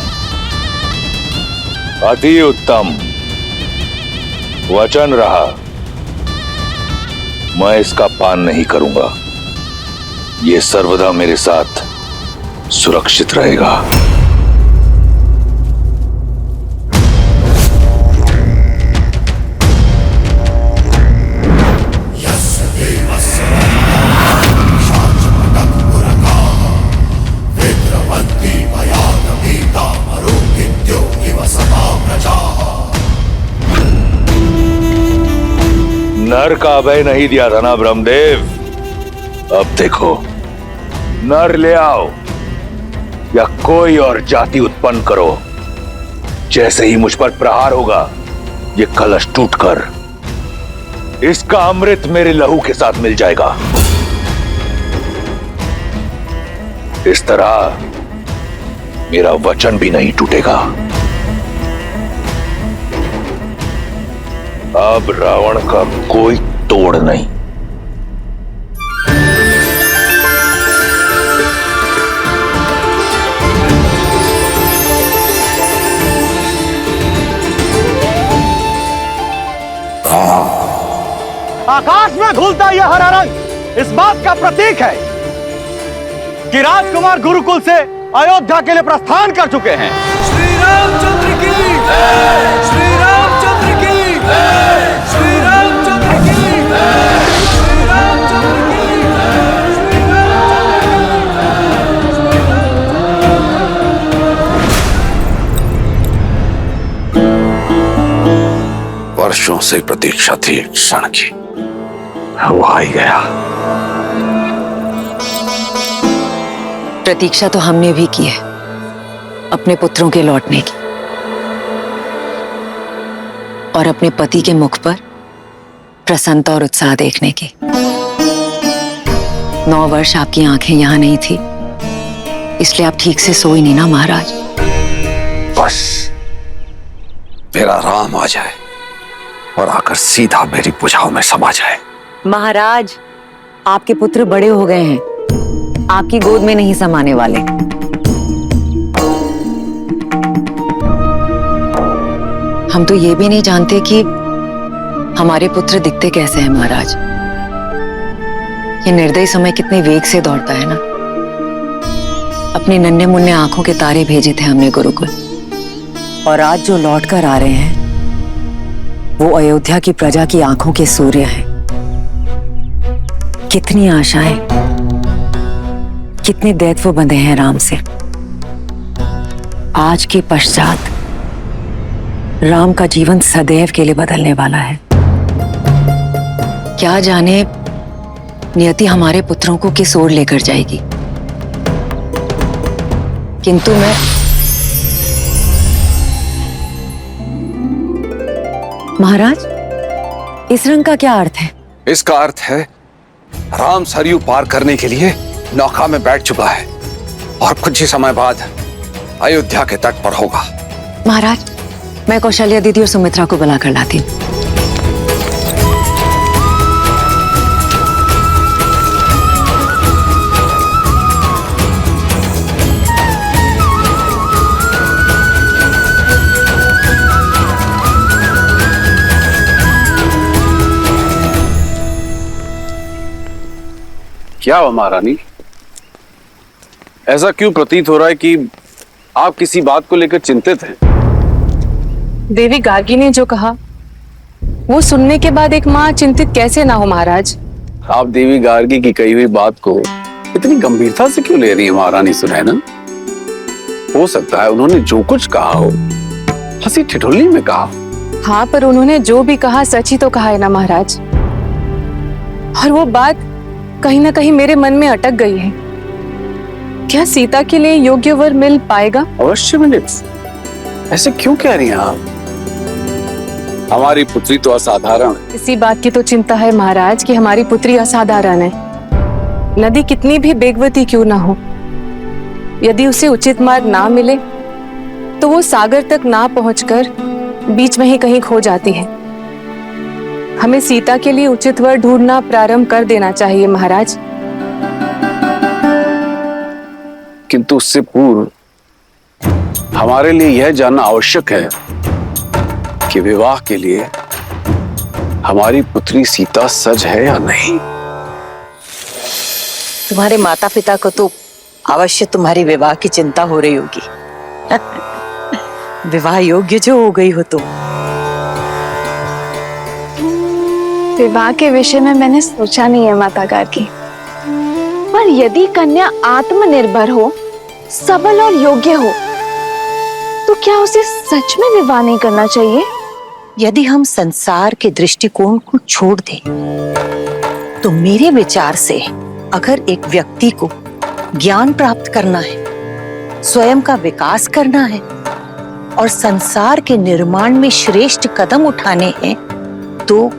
M: अति उत्तम। वचन रहा, मैं इसका पान नहीं करूंगा। यह सर्वदा मेरे साथ सुरक्षित रहेगा। नर का अभय नहीं दिया था ना ब्रह्मदेव? अब देखो, नर ले आओ या कोई और जाति उत्पन्न करो, जैसे ही मुझ पर प्रहार होगा, ये कलश टूटकर इसका अमृत मेरे लहू के साथ मिल जाएगा। इस तरह मेरा वचन भी नहीं टूटेगा। अब रावण का कोई तोड़ नहीं।
A: आकाश में झूलता यह हरा रंग इस बात का प्रतीक है कि राजकुमार गुरुकुल से अयोध्या के लिए प्रस्थान कर चुके हैं। श्री रामचंद्र की जय! श्री रामचंद्र की जय! श्री रामचंद्र की जय! श्री रामचंद्र की जय!
C: वर्षों से प्रतीक्षा थी एक क्षण की, वो आ ही गया।
E: प्रतीक्षा तो हमने भी की है, अपने पुत्रों के लौटने की, और अपने पति के मुख पर प्रसन्नता और उत्साह देखने की। 9 वर्ष आपकी आंखें यहां नहीं थी, इसलिए आप ठीक से सोई नहीं ना महाराज।
C: बस मेरा राम आ जाए और आकर सीधा मेरी भुजाओं में समा जाए।
E: महाराज, आपके पुत्र बड़े हो गए हैं, आपकी गोद में नहीं समाने वाले। हम तो ये भी नहीं जानते कि हमारे पुत्र दिखते कैसे हैं महाराज। ये निर्दयी समय कितने वेग से दौड़ता है ना। अपने नन्हे मुन्ने आंखों के तारे भेजे थे हमने गुरुकुल, और आज जो लौट कर आ रहे हैं वो अयोध्या की प्रजा की आंखों के सूर्य हैं। कितनी आशाएं, कितने दैत्व बंधे हैं राम से। आज के पश्चात राम का जीवन सदैव के लिए बदलने वाला है। क्या जाने नियति हमारे पुत्रों को किस ओर लेकर जाएगी। किंतु मैं महाराज, इस रंग का क्या अर्थ है?
C: इसका अर्थ है राम सरयू पार करने के लिए नौका में बैठ चुका है और कुछ ही समय बाद अयोध्या के तट पर होगा।
E: महाराज, मैं कौशल्या दीदी और सुमित्रा को बुला कर लाती हूँ।
L: क्या हुआ महारानी, ऐसा क्यों प्रतीत हो रहा है कि आप किसी बात को लेकर चिंतित हैं?
D: देवी गार्गी ने जो कहा वो सुनने के बाद एक माँ चिंतित कैसे ना हो महाराज।
L: आप देवी गार्गी की कही हुई बात को इतनी गंभीरता से क्यों ले रही है महारानी सुनैना? हो सकता है उन्होंने जो कुछ कहा हो हंसी ठिठोली में कहा।
D: हाँ, पर उन्होंने जो भी कहा सच ही तो कहा है ना महाराज। और वो बात कहीं ना कहीं मेरे मन में अटक गई है। क्या सीता के लिए योग्य वर मिल पाएगा?
L: अवश्य मिले। ऐसे क्यों कह रही हैं आप? हमारी पुत्री तो असाधारण है।
D: इसी बात की तो चिंता है महाराज कि हमारी पुत्री असाधारण है। नदी कितनी भी बेगवती क्यों ना हो, यदि उसे उचित मार्ग ना मिले तो वो सागर तक ना पहुंचकर बीच में ही कहीं खो जाती है। हमें सीता के लिए उचित वर ढूंढना प्रारंभ कर देना चाहिए महाराज।
L: किंतु उससे पूर्व हमारे लिए यह जानना आवश्यक है कि विवाह के लिए हमारी पुत्री सीता सज है या नहीं।
E: तुम्हारे माता पिता को तो अवश्य तुम्हारी विवाह की चिंता हो रही होगी। विवाह योग्य जो हो गई हो तुम।
D: विवाह के विषय में मैंने सोचा नहीं है माता गार्गी, पर यदि कन्या आत्मनिर्भर हो, सबल और योग्य हो, तो क्या उसे सच में विवाह नहीं करना चाहिए?
E: यदि हम संसार के दृष्टिकोण को छोड़ दें तो मेरे विचार से अगर एक व्यक्ति को ज्ञान प्राप्त करना है, स्वयं का विकास करना है और संसार के निर्माण में श्रेष्ठ कदम उठाने हैं, तो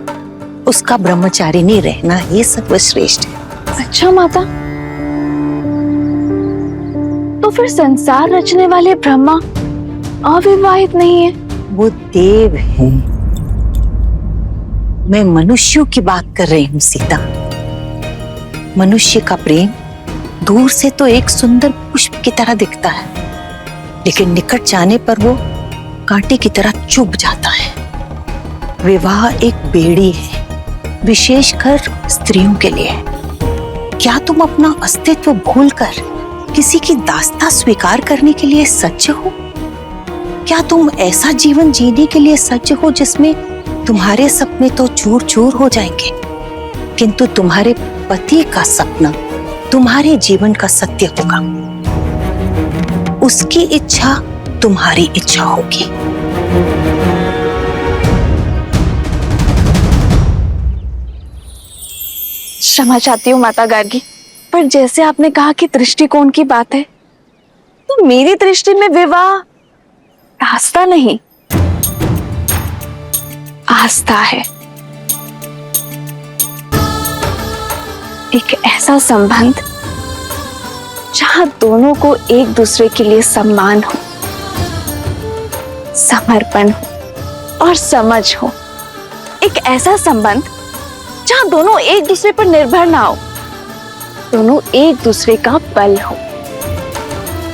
E: उसका ब्रह्मचारिणी रहना ही सर्वश्रेष्ठ है।
D: अच्छा माता, तो फिर संसार रचने वाले ब्रह्मा अविवाहित नहीं है?
E: वो देव हैं। मैं मनुष्यों की बात कर रही हूँ सीता। मनुष्य का प्रेम दूर से तो एक सुंदर पुष्प की तरह दिखता है, लेकिन निकट जाने पर वो कांटे की तरह चुभ जाता है। विवाह एक बेड़ी है, विशेषकर स्त्रियों के लिए। क्या तुम अपना अस्तित्व भूलकर किसी की दास्ता स्वीकार करने के लिए सज्ज हो? क्या तुम ऐसा जीवन जीने के लिए सज्ज हो जिसमें तुम्हारे सपने तो चूर चूर हो जाएंगे, किंतु तुम्हारे पति का सपना तुम्हारे जीवन का सत्य होगा। उसकी इच्छा तुम्हारी इच्छा होगी।
D: क्षमा चाहती हूँ माता गार्गी, पर जैसे आपने कहा कि दृष्टिकोण की बात है, तो मेरी दृष्टि में विवाह रास्ता नहीं, आस्था है। एक ऐसा संबंध जहां दोनों को एक दूसरे के लिए सम्मान हो, समर्पण हो और समझ हो। एक ऐसा संबंध जहां दोनों एक दूसरे पर निर्भर ना हो, दोनों एक दूसरे का बल हो,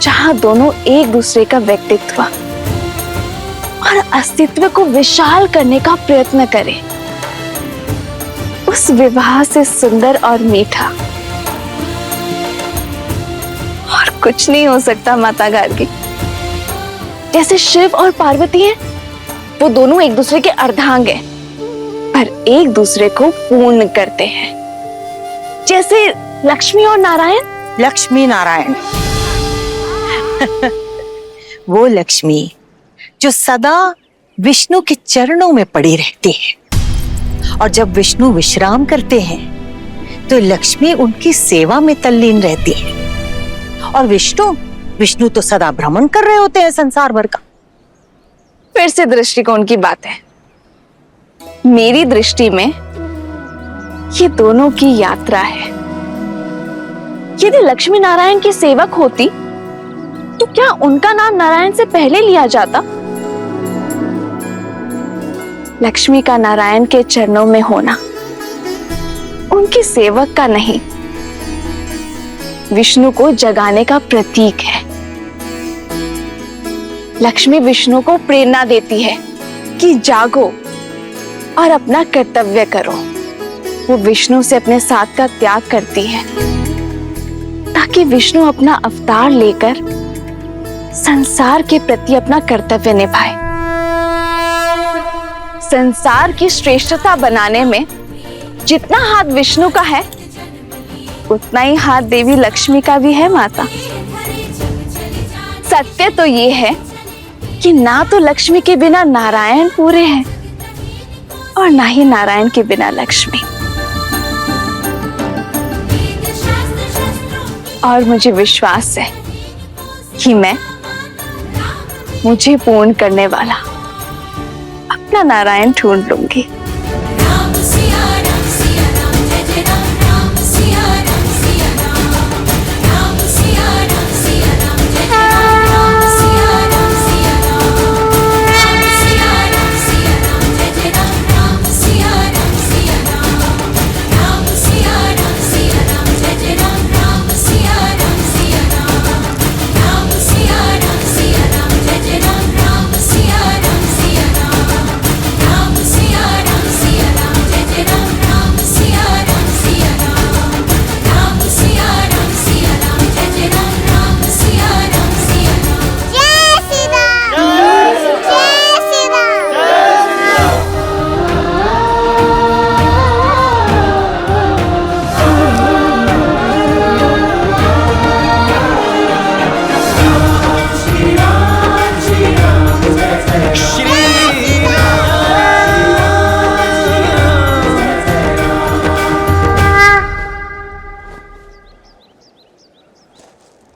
D: जहां दोनों एक दूसरे का व्यक्तित्व और अस्तित्व को विशाल करने का प्रयत्न करें। उस विवाह से सुंदर और मीठा और कुछ नहीं हो सकता माता गार्गी। जैसे शिव और पार्वती हैं, वो दोनों एक दूसरे के अर्धांग हैं, पर एक दूसरे को पूर्ण करते हैं। जैसे लक्ष्मी और नारायण।
E: लक्ष्मी नारायण वो लक्ष्मी जो सदा विष्णु के चरणों में पड़ी रहती है, और जब विष्णु विश्राम करते हैं तो लक्ष्मी उनकी सेवा में तल्लीन रहती है। और विष्णु तो सदा भ्रमण कर रहे होते हैं संसार भर का।
D: फिर से दृष्टिकोण की बात है। मेरी दृष्टि में ये दोनों की यात्रा है। यदि लक्ष्मी नारायण की सेवक होती तो क्या उनका नाम नारायण से पहले लिया जाता? लक्ष्मी का नारायण के चरणों में होना उनकी सेवक का नहीं, विष्णु को जगाने का प्रतीक है। लक्ष्मी विष्णु को प्रेरणा देती है कि जागो और अपना कर्तव्य करो। वो विष्णु से अपने साथ का त्याग करती है। ताकि विष्णु अपना अवतार लेकर संसार के प्रति अपना कर्तव्य निभाए। संसार की श्रेष्ठता बनाने में जितना हाथ विष्णु का है उतना ही हाथ देवी लक्ष्मी का भी है माता। सत्य तो ये है कि ना तो लक्ष्मी के बिना नारायण पूरे हैं और ना ही नारायण के बिना लक्ष्मी। और मुझे विश्वास है कि मैं मुझे पूर्ण करने वाला अपना नारायण ढूंढ लूंगी।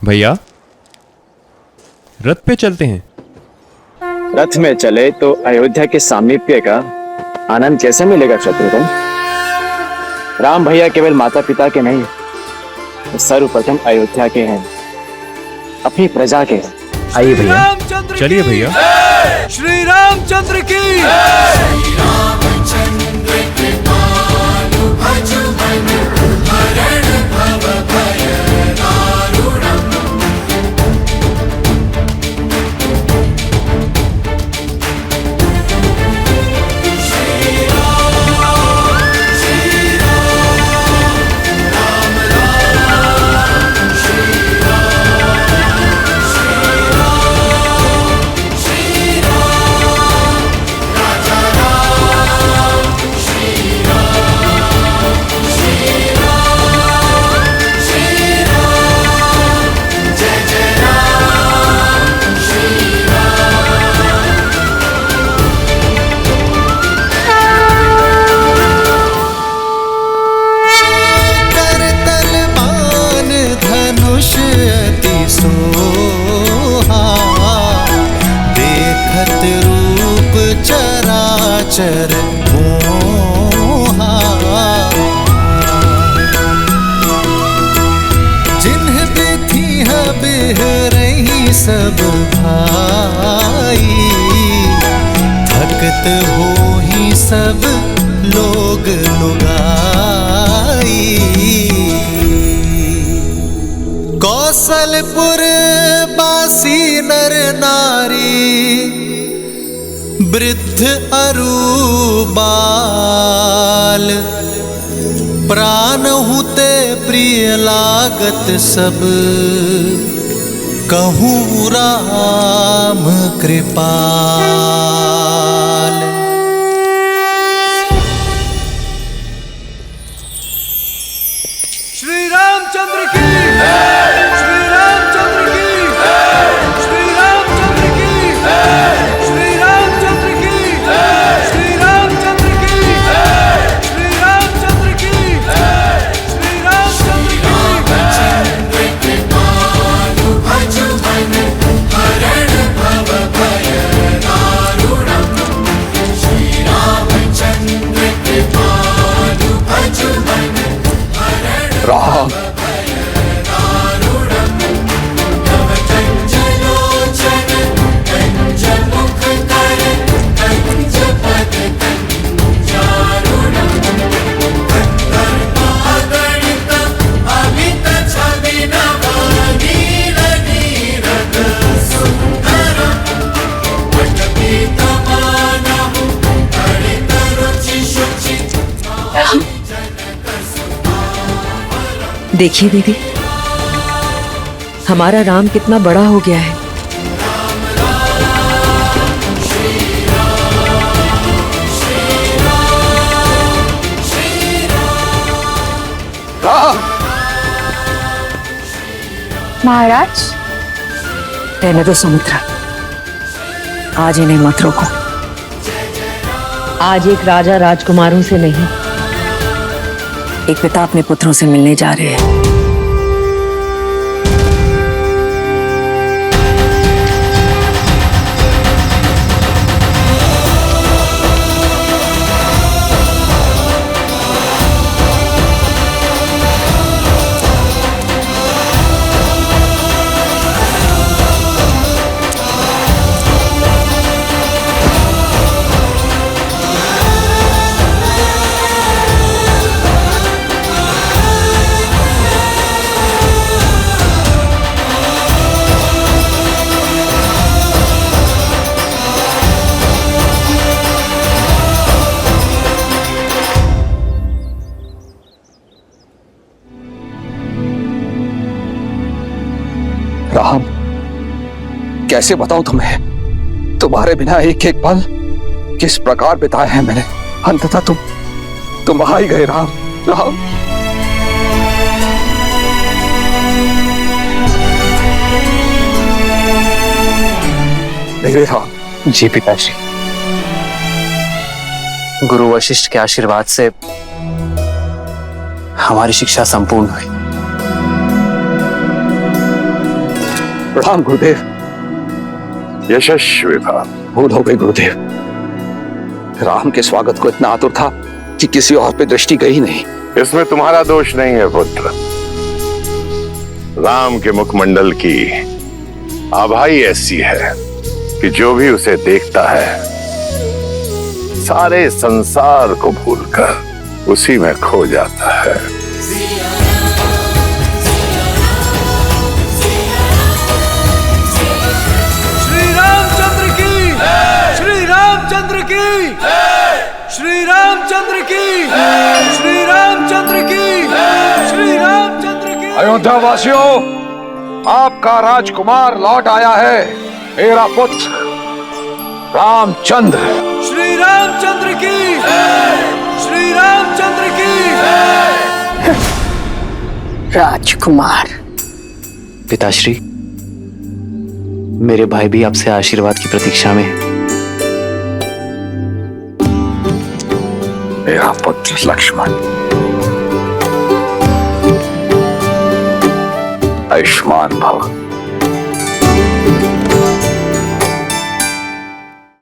Q: भैया रथ पे चलते हैं।
R: रथ में चले तो अयोध्या के सामीप्य का आनंद कैसे मिलेगा शत्रुघ्न? राम भैया केवल माता पिता के नहीं, सर्वप्रथम अयोध्या के हैं, अपनी प्रजा के हैं। आइए भैया,
Q: चलिए भैया।
I: श्री रामचंद्र की चर मोहा जिन्ह बिथी बिह रही सब भाई, थकत हो ही सब लोग लुगाई। कौशलपुर बासी नर नारी, वृद्ध अरु बाल, प्राण हुते प्रिय लागत सब, कहूँ राम कृपाल। श्री रामचंद्र की, श्री रामचंद्र की, श्री रामचंद्र की, श्री रामचंद्र की, श्री रामचंद्र की, श्री रामचंद्र की, श्री
L: राम
E: देखिए दीदी, हमारा राम कितना बड़ा हो गया है।
D: महाराज,
E: रहने दो सुमित्रा, आज इन्हें मत रोको। आज एक राजा राजकुमारों से नहीं, एक पिता अपने पुत्रों से मिलने जा रहे हैं।
L: राम, कैसे बताऊं तुम्हें, तुम्हारे बिना एक एक पल किस प्रकार बिताए हैं मैंने। अंततः तुम आ ही गए राम। राम, मेरे राम।
R: जी पिताश्री, गुरु वशिष्ठ के आशीर्वाद से हमारी शिक्षा संपूर्ण हुई।
L: प्रणाम गुरुदेव।
N: यशस्वी था।
L: भूल हो गई गुरुदेव। राम के स्वागत को इतना आतुर था कि किसी और पे दृष्टि गई नहीं।
N: इसमें तुम्हारा दोष नहीं है पुत्र। राम के मुखमंडल की आभाई ऐसी है कि जो भी उसे देखता है सारे संसार को भूलकर उसी में खो जाता है।
I: श्री रामचंद्र की, श्री रामचंद्र की, श्री रामचंद्र की, श्री रामचंद्र की, श्री रामचंद्र की।
C: अयोध्या वासियों, आपका राजकुमार लौट आया है, मेरा पुत्र रामचंद्र।
I: श्री रामचंद्र की, श्री रामचंद्र की।
E: राजकुमार।
R: पिताश्री, मेरे भाई भी आपसे आशीर्वाद की प्रतीक्षा में है।
C: मेरा पुत्र लक्ष्मण, आयुष्मान भव।